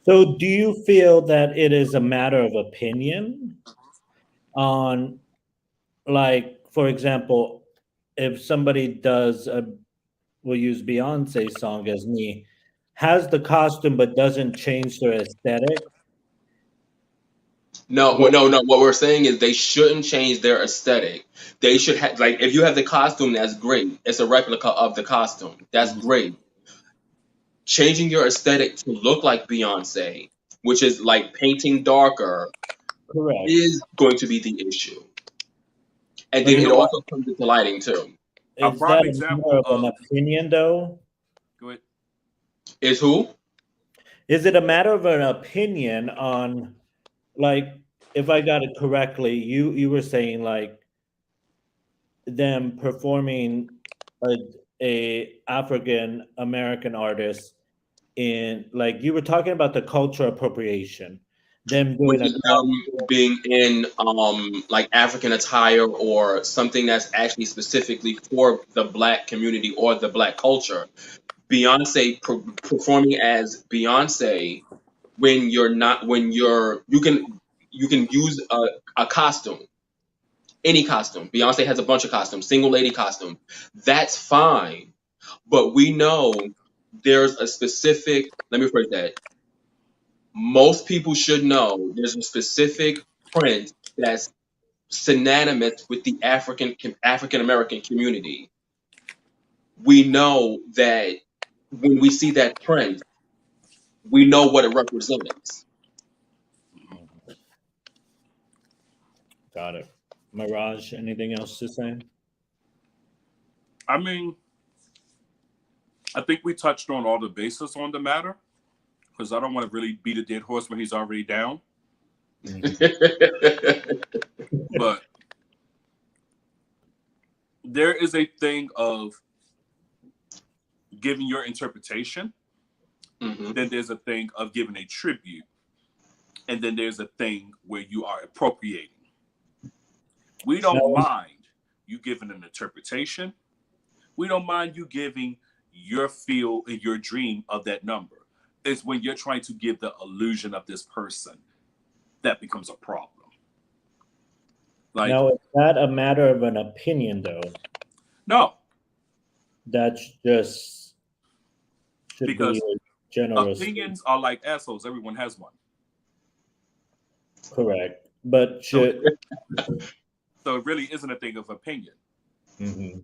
So do you feel that it is a matter of opinion on, like, for example, if somebody we'll use Beyonce's song as me, has the costume but doesn't change their aesthetic? No, Go. no. What we're saying is they shouldn't change their aesthetic. They should have, like, if you have the costume, that's great. It's a replica of the costume. That's Mhm. great. Changing your aesthetic to look like Beyonce, which is like painting darker, Correct. is going to be the issue. And But then You it know what? also comes into lighting too. A is prime that more example of an of opinion, though? go ahead. Is who? Is it a matter of an opinion on, like, if I got it correctly, you were saying like them performing a African American artist in, like, you were talking about the cultural appropriation, them doing Which a is them being in like African attire or something that's actually specifically for the black community or the black culture. Beyonce performing as Beyonce when you're not when you can use a costume, any costume. Beyonce has a bunch of costumes, single lady costume. That's fine, but we know there's a specific. Let me phrase that. Most people should know there's a specific print that's synonymous with the African American community. We know that when we see that print, we know what it represents. got it. Mirage, anything else to say? I mean, I think we touched on all the bases on the matter because I don't want to really beat a dead horse when he's already down. But there is a thing of giving your interpretation, Mhm. then there's a thing of giving a tribute, and then there's a thing where you are appropriating. We don't No. mind you giving an interpretation. We don't mind you giving your feel and your dream of that number. It's when you're trying to give the illusion of this person that becomes a problem. Like, Now, is that a matter of an opinion, though? no, That's just should because be a general. opinions are like assholes. Everyone has one. Correct, but So, should. so it really isn't a thing of opinion. Mhm.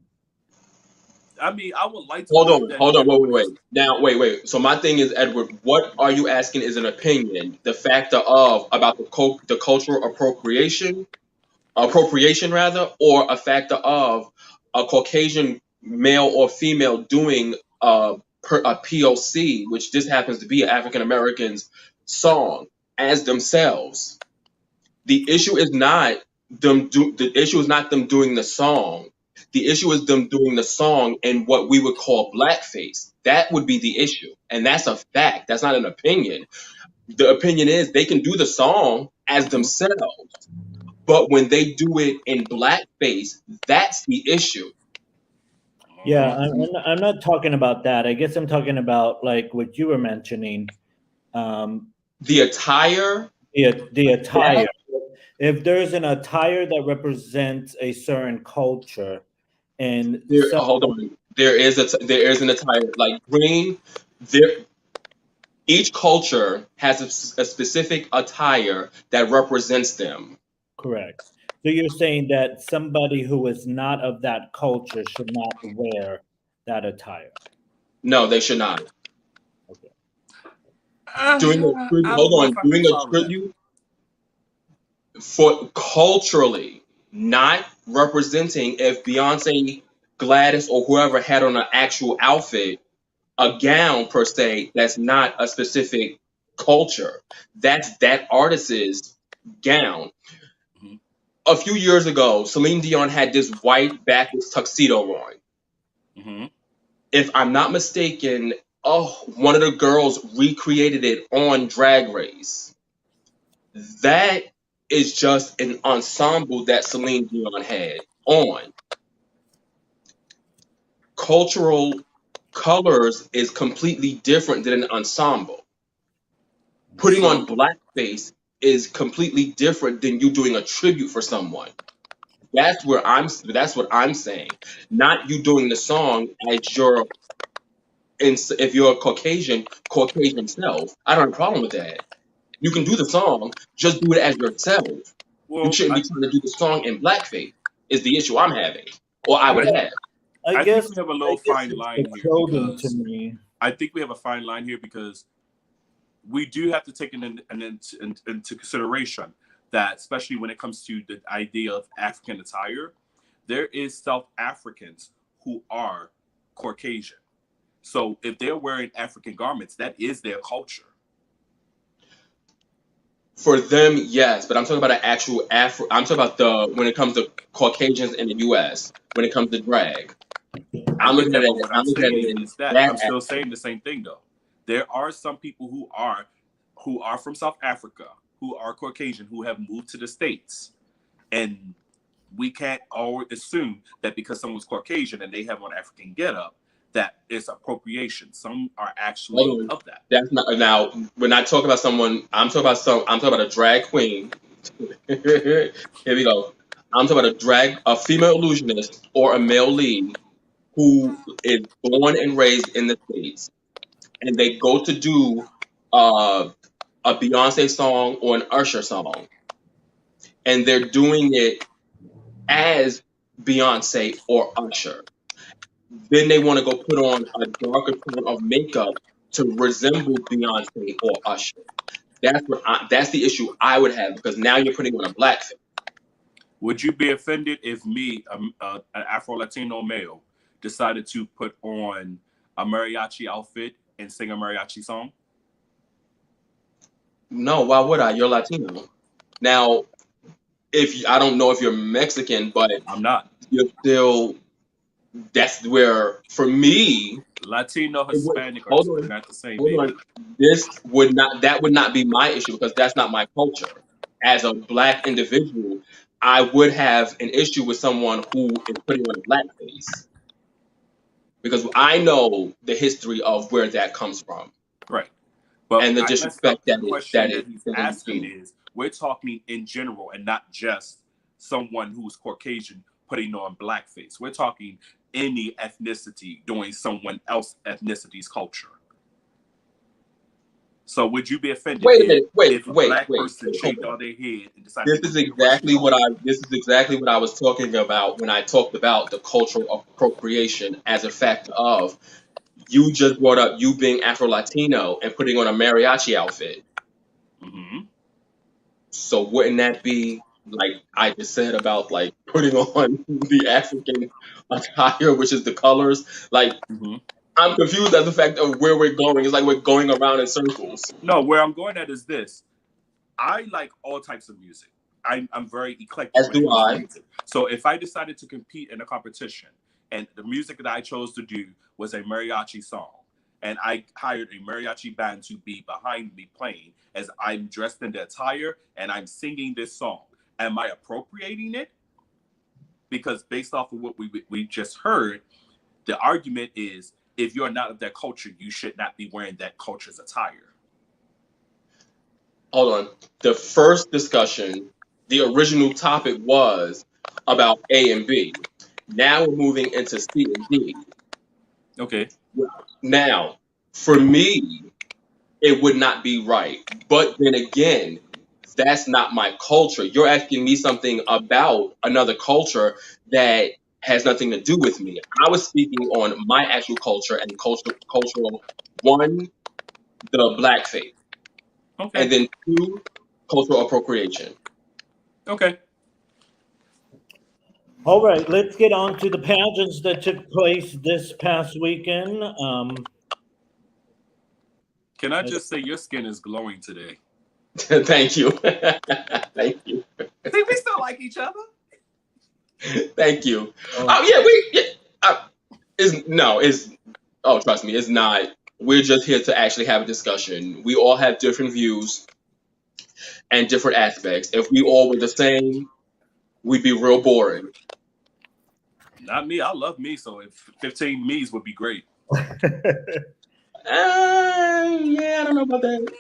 I mean, I would like to Hold believe on, that hold on, there wait, was. wait. Now, wait. So my thing is, Edward, what are you asking is an opinion? The factor of about the cultural appropriation rather, or a factor of a Caucasian male or female doing a POC, which just happens to be an African American's song as themselves. The issue is not the issue is not them doing the song. The issue is them doing the song in what we would call blackface. That would be the issue. And that's a fact. That's not an opinion. The opinion is they can do the song as themselves, but when they do it in blackface, that's the issue. Yeah, Mhm. I'm not talking about that. I guess I'm talking about like what you were mentioning, um, The attire, the attire. that If there's an attire that represents a certain culture, and there some, hold on. There is an attire like green. There Each culture has a specific attire that represents them. correct. So you're saying that somebody who is not of that culture should not wear that attire. No, they should not. Okay. Doing a tribute, I don't hold know on, if I can doing a follow that. tribute for culturally, not representing if Beyonce, Gladys, or whoever had on an actual outfit, a gown per se, that's not a specific culture. That's that artist's gown. Mhm. A few years ago, Celine Dion had this white backless tuxedo on. Mhm. If I'm not mistaken, one of the girls recreated it on Drag Race. That is just an ensemble that Celine Dion had on. Cultural colors is completely different than an ensemble. Putting on So, blackface is completely different than you doing a tribute for someone. That's what I'm saying. Not you doing the song as your if you're a Caucasian self. I don't have a problem with that. You can do the song, just do it as yourself. Well, You shouldn't be trying to do the song in blackface. Is the issue I'm having, or I would have. I guess think we have a little fine line here clothing to because me. I think we have a fine line here because we do have to take into consideration that, especially when it comes to the idea of African attire, there is South Africans who are Caucasian. So if they're wearing African garments, that is their culture. For them, yes, but I'm talking about an actual Afro. I'm talking about when it comes to Caucasians in the U.S. When it comes to drag, I'm looking at it. I'm looking at it is that I'm still saying the same thing though. There are some people who are from South Africa, who are Caucasian, who have moved to the States, and we can't always assume that because someone's Caucasian and they have an African getup, that it's appropriation. Some are actually of that. That's not now. We're not talking about someone. I'm talking about a drag queen. Here we go. I'm talking about a female illusionist or a male lead who is born and raised in the States, and they go to do a Beyonce song or an Usher song, and they're doing it as Beyonce or Usher. Then they want to go put on a darker tone of makeup to resemble Beyonce or Usher. That's the issue I would have, because now you're putting on a blackface. Would you be offended if me, an Afro-Latino male, decided to put on a mariachi outfit and sing a mariachi song? No, why would I? You're Latino. Now, I don't know if you're Mexican, but I'm not. You're still. That's where, for me, Latino, Hispanic are not the same. That would not be my issue, because that's not my culture. As a black individual, I would have an issue with someone who is putting on a blackface, because I know the history of where that comes from. Right. But and the disrespect that he's asking is, we're talking in general and not just someone who's Caucasian putting on blackface. We're talking any ethnicity doing someone else's ethnicity's culture. So would you be offended if a black person shaved all their head and decided This is exactly what I was talking about when I talked about the cultural appropriation as a fact of, you just brought up you being Afro-Latino and putting on a mariachi outfit. Mm-hmm. So wouldn't that be, like I just said, about like putting on the African attire, which is the colors? Like, I'm confused as the fact of where we're going. It's like we're going around in circles. No, where I'm going at is this. I like all types of music. I'm very eclectic. As do I. Music. So if I decided to compete in a competition and the music that I chose to do was a mariachi song, and I hired a mariachi band to be behind me playing as I'm dressed in the attire and I'm singing this song, am I appropriating it? Because based off of what we just heard, the argument is, if you're not of that culture, you should not be wearing that culture's attire. Hold on. The first discussion, the original topic was about A and B. Now we're moving into C and D. Okay. Now, for me, it would not be right. But then again, that's not my culture. You're asking me something about another culture that has nothing to do with me. I was speaking on my actual culture and cultural, one, the blackface. Okay. And then two, cultural appropriation. Okay. All right, let's get on to the pageants that took place this past weekend. Can I just say your skin is glowing today? Thank you. Thank you. See, we still like each other. Thank you. Trust me, it's not. We're just here to actually have a discussion. We all have different views and different aspects. If we all were the same, we'd be real boring. Not me. I love me, so if 15 me's would be great. I don't know about that.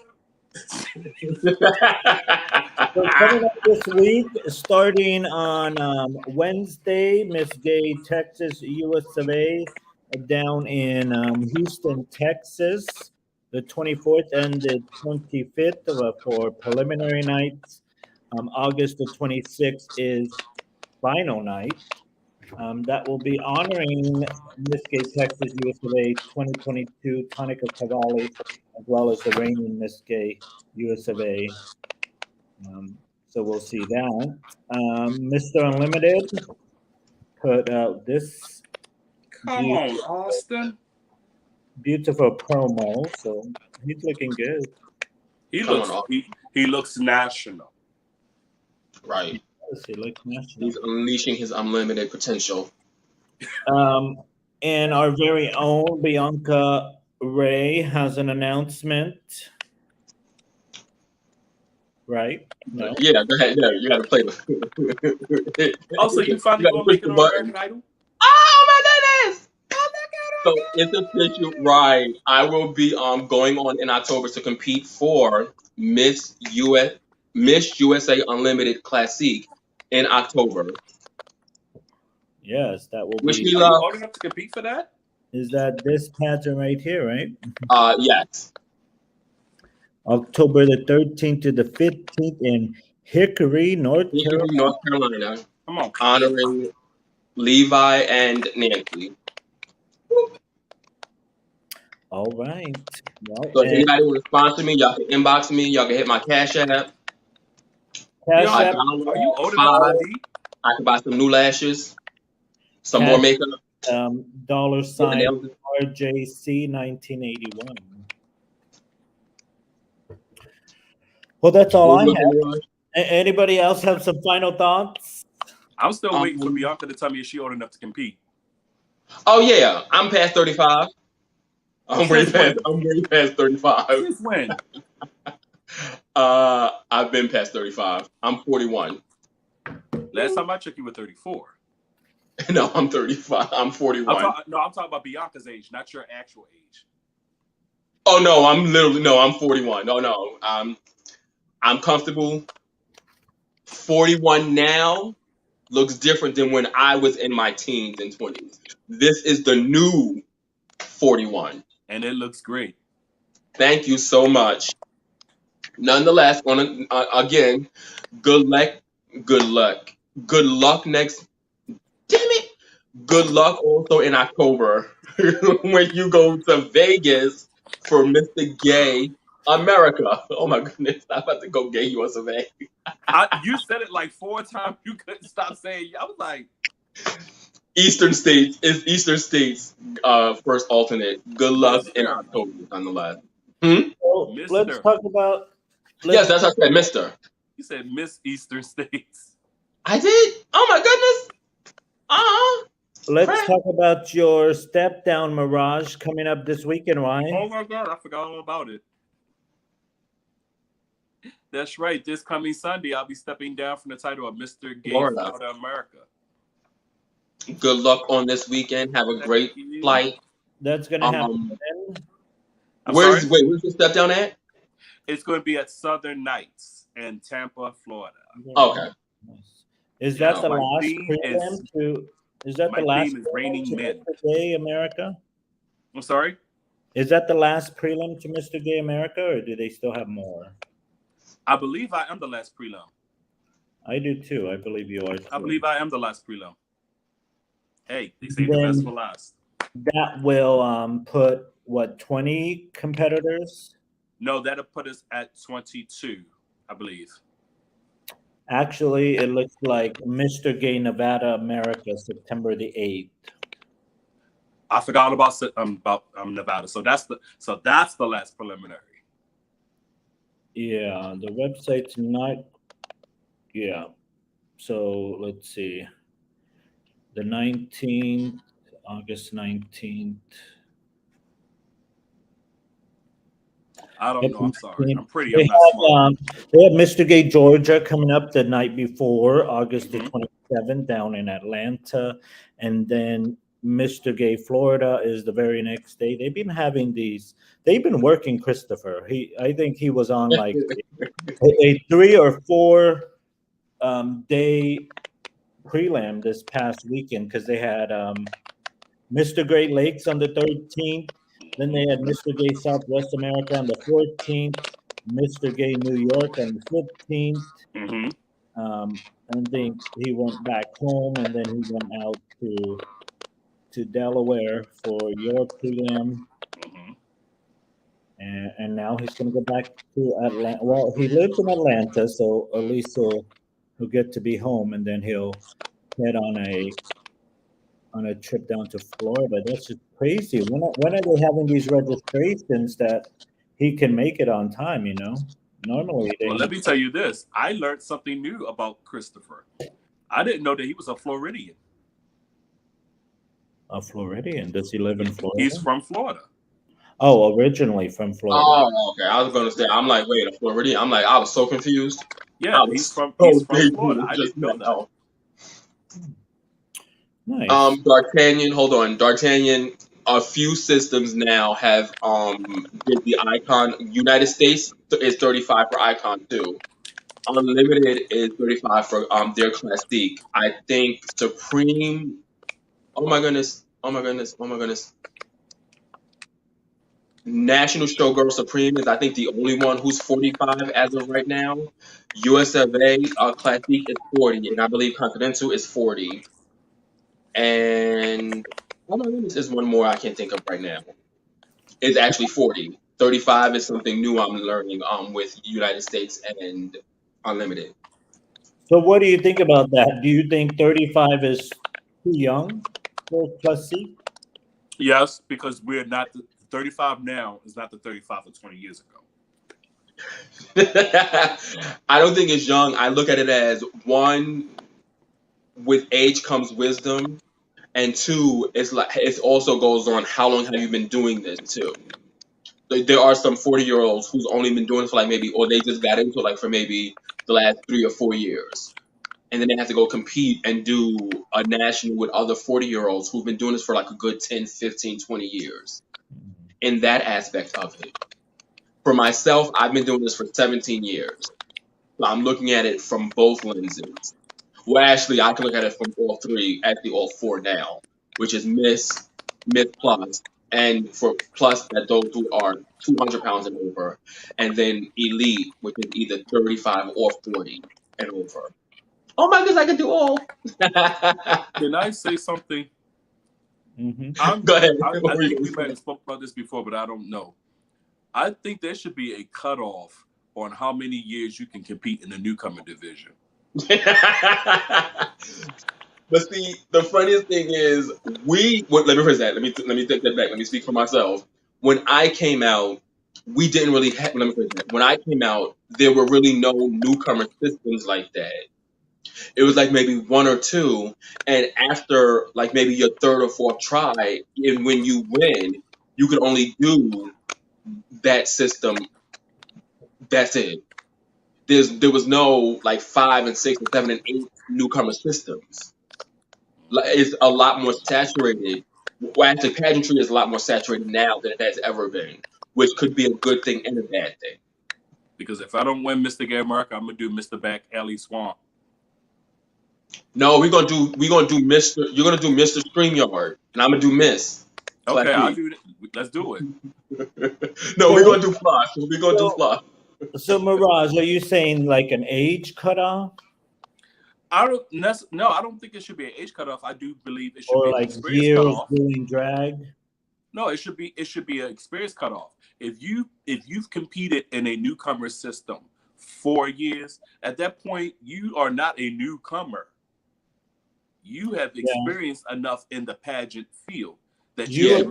So coming up this week, starting on Wednesday, Miss Gay Texas US of A down in Houston, Texas. the 24th and the 25th for preliminary nights. August the 26th is final night. That will be honoring Miss Gay Texas US of A 2022 Tonica Cavalli, as well as the reigning Miss Gay US of A. So we'll see that. Mr. Unlimited put out this Come on, Austin. beautiful promo, so he's looking good. He looks national. Right. He looks national. He's unleashing his unlimited potential. And our very own ByancaRaye has an announcement. Right? No. Yeah, go ahead. Yeah, you got to play the. Also, you finally gonna make it on American Idol? Oh my goodness! So it's official, right? I will be going on in October to compete for Miss USA Unlimited Classique in October. Yes, that will Wish be. me Are you luck. old enough to compete for that? Is that this pageant right here, right? Yes. October the 13th to the 15th in Hickory, North Carolina. North Carolina. Come on, Honoring Levi and Nancy. All right. Well, So if anybody want to sponsor me, y'all can inbox me. Y'all can hit my Cash App. Cash App, Are you old enough to compete? I can buy some new lashes, some more makeup. $sign RJC 1981. Well, that's all I have. Anybody else have some final thoughts? I'm still waiting for Bianca to tell me if she's old enough to compete. Oh yeah, I'm past 35. I'm way past 35. Since when? I've been past 35. I'm 41. Last time I checked, you were 34. No, I'm 35. I'm 41. I'm talking about Bianca's age, not your actual age. Oh no, I'm 41. No. I'm comfortable. 41 now looks different than when I was in my teens and 20s. This is the new 41. And it looks great. Thank you so much. Nonetheless, again, good luck next. Damn it! Good luck also in October when you go to Vegas for Mr. Gay America. Oh my goodness, I'm about to go gay US of A. You said it like 4 times. You couldn't stop saying. I was like, Eastern States first alternate. Good luck in October, nonetheless. So let's talk about. Yes, that's what I said, Mister. You said Miss Eastern States. I did. Oh my goodness. Let's talk about your step down Mirage coming up this weekend, Ryan. Oh my God, I forgot all about it. That's right. This coming Sunday, I'll be stepping down from the title of Mr. Gay Florida America. Good luck on this weekend. Have a great flight. That's gonna happen. Where's your step down at? It's going to be at Southern Nights in Tampa, Florida. Okay. Is that the last prelim to? Is that the last prelim to Mr. Gay America? I'm sorry? Is that the last prelim to Mr. Gay America, or do they still have more? I believe I am the last prelim. I do too. I believe you are too. I believe I am the last prelim. Hey, they say the best for last. That will put what, 20 competitors? No, that'll put us at 22, I believe. Actually, it looks like Mr. Gay Nevada America, September the 8th. I forgot about Nevada. So that's the last preliminary. Yeah, the website's not. Yeah. So let's see. The 19th, August 19th. I don't know. I'm sorry. I'm pretty. They have Mr. Gay Georgia coming up the night before, August the 27th, down in Atlanta, and then Mr. Gay Florida is the very next day. They've been having these. They've been working Christopher. I think he was on like a 3 or 4 day prelim this past weekend because they had Mr. Great Lakes on the 13th. Then they had Mr. Gay Southwest America on the 14th, Mr. Gay New York on the 15th. Mm-hmm. I think he went back home, and then he went out to Delaware for your prelim, Mm-hmm. and now he's going to go back to Atlanta. Well, he lives in Atlanta, so at least he'll get to be home, and then he'll head on a trip down to Florida. That's just crazy. When are they having these registrations that he can make it on time? Normally they Well, let have me tell you this. I learned something new about Christopher. I didn't know that he was a Floridian. a Floridian. Does he live in Florida? He's from Florida. Oh, originally from Florida. Oh, okay. I was gonna say. I'm like, wait, a Floridian. I'm like, I was so confused. Yeah, he's from Florida. I didn't know that. Nice. D'Artagnan, hold on. D'Artagnan, a few systems now have did the icon. United States is 35 for icon 2. Unlimited is 35 for their classique. I think Supreme. Oh my goodness. Oh my goodness. Oh my goodness. National Showgirl Supreme is, I think, the only one who's 45 as of right now. US of A classique is 40, and I believe Continental is 40. And oh my goodness, there's one more I can't think of right now. It's actually 40. 35 is something new I'm learning with United States and Unlimited. So what do you think about that? Do you think 35 is too young for classique? Yes, because we're not 35 now is not the 35 of 20 years ago. I don't think it's young. I look at it as, one, with age comes wisdom, and two, it's like it also goes on how long have you been doing this too. Like, there are some 40-year-olds who's only been doing it for like maybe, or they just got into it like for maybe the last 3 or 4 years, and then they have to go compete and do a national with other 40-year-olds who've been doing this for like a good 10, 15, 20 years. In that aspect of it. For myself, I've been doing this for 17 years. So I'm looking at it from both lenses. Well, actually, I can look at it from all three, actually all four now, which is Miss Plus, and for plus that those who are 200 pounds and over, and then Elite, which is either 35 or 40 and over. Oh my goodness, I can do all. Can I say something? Mm-hmm. Go ahead. I think we might have spoke about this before, but I don't know. I think there should be a cutoff on how many years you can compete in the newcomer division. But see, the funniest thing is, let me phrase that. Let me take that back. Let me speak for myself. When I came out, we didn't really have. Let me phrase that. When I came out, there were really no newcomer systems like that. It was like maybe one or two, and after like maybe your third or fourth try, and when you win, you could only do that system. That's it. There was no like 5 and 6 and 7 and 8 newcomer systems. It's a lot more saturated. Well, actually, pageantry is a lot more saturated now than it has ever been, which could be a good thing and a bad thing. Because if I don't win Mr. Gay America, I'm gonna do Mr. Back Alley Swamp. No, we're gonna do Mr. You're gonna do Mr. StreamYard, and I'm gonna do Miss. Okay, I'll do it. Let's do it. No, we're gonna do Flush. We're gonna do Flush. So Mirage, are you saying like an age cutoff? I don't think it should be an age cutoff. I do believe it should Or be like an experience years cutoff. doing drag? No, it should be an experience cutoff. If you've competed in a newcomer system 4 years, at that point you are not a newcomer. You have experienced enough in the pageant field that US of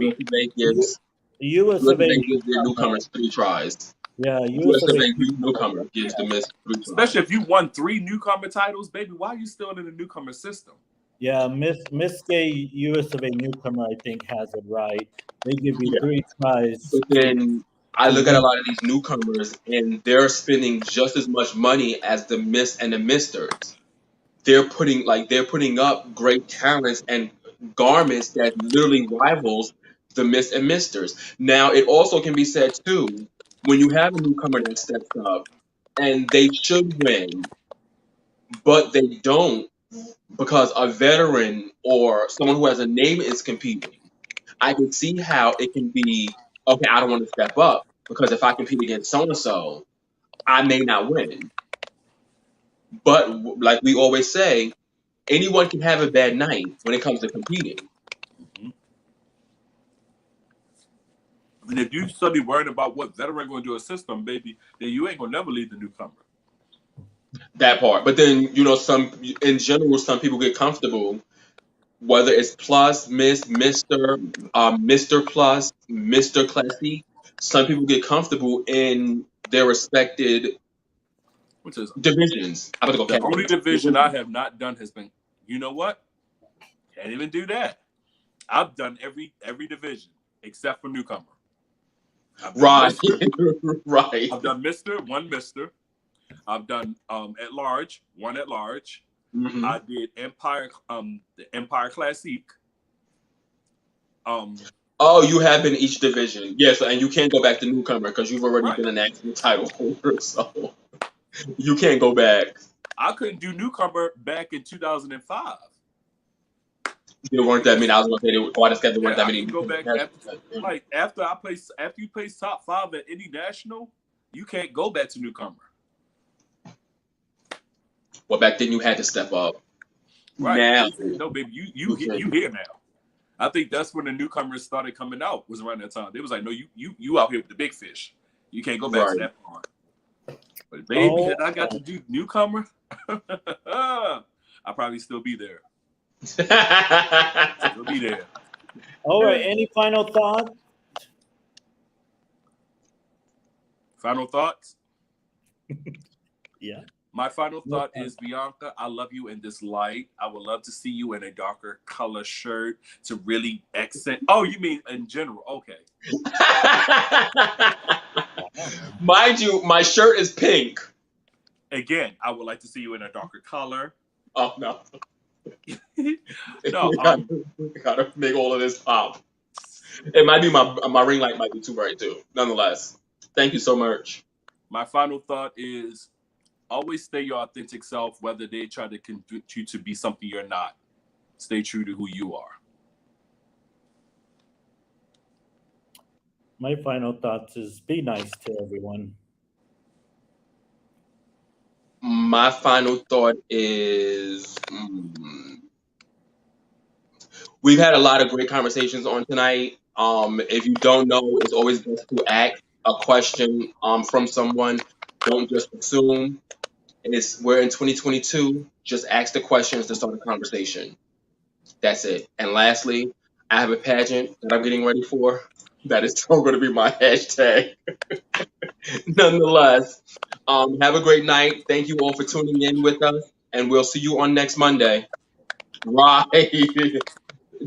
A gives the newcomers 3 tries. Yeah, US of A newcomer gives the Miss 3 tries. Especially if you won 3 newcomer titles, baby, why are you still in the newcomer system? Yeah, Miss Gay US of A newcomer, I think, has it right. They give you 3 tries. But then I look at a lot of these newcomers, and they're spending just as much money as the Miss and the Misters. They're putting up great talents and garments that literally rivals the Miss and Misters. Now, it also can be said too, when you have a newcomer that steps up and they should win, but they don't because a veteran or someone who has a name is competing, I can see how it can be okay, I don't want to step up because if I compete against so and so, I may not win. But like we always say, anyone can have a bad night when it comes to competing. And if you study worried about what veteran going to do a system, baby, then you ain't gonna never lead the newcomer. That part. But then, in general, some people get comfortable, whether it's plus, Miss, Mr., Mr. Plus, Mr. Classy. Some people get comfortable in their respected Which is divisions. I'm about to the go only division I have not done has been, you know what? Can't even do that. I've done every division except for newcomer. Right. Mr. Right. I've done one Mister. I've done at large, one at large. Mm-hmm. I did the Empire Classique. Oh, you have been in each division. Yes, and you can't go back to newcomer because you've already been an national title holder, so you can't go back. I couldn't do newcomer back in 2005. There weren't that many. I was going to say there weren't that many. Go back after you place top 5 at any national, you can't go back to newcomer. Well, back then you had to step up. Right now, no, baby, you here now. I think that's when the newcomers started coming out. Was around that time. They was like, no, you out here with the big fish. You can't go back to that pond. But baby, had I got to do newcomer, I'll probably still be there. Still be there. All right. Any final thoughts? Final thoughts? Yeah. My final thought is, Bianca, I love you in this light. I would love to see you in a darker color shirt to really accent. Oh, you mean in general? Okay. Mind you, my shirt is pink. Again, I would like to see you in a darker color. Oh, no. No, gotta make all of this pop. It might be my ring light might be too bright too. Nonetheless, thank you so much. My final thought is always stay your authentic self, whether they try to convince you to be something you're not. Stay true to who you are. My final thoughts is be nice to everyone. My final thought is we've had a lot of great conversations on tonight. If you don't know, it's always best to ask a question from someone. Don't just assume. We're in 2022. Just ask the questions to start a conversation. That's it. And lastly, I have a pageant that I'm getting ready for. That is still going to be my hashtag. Nonetheless, have a great night. Thank you all for tuning in with us, and we'll see you on next Monday. Right.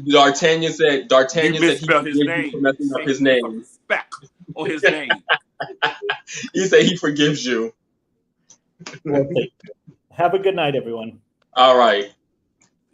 D'Artagnan said he spelled his name. For messing up his name. Respect on his name. He said he forgives you. Have a good night, everyone. All right.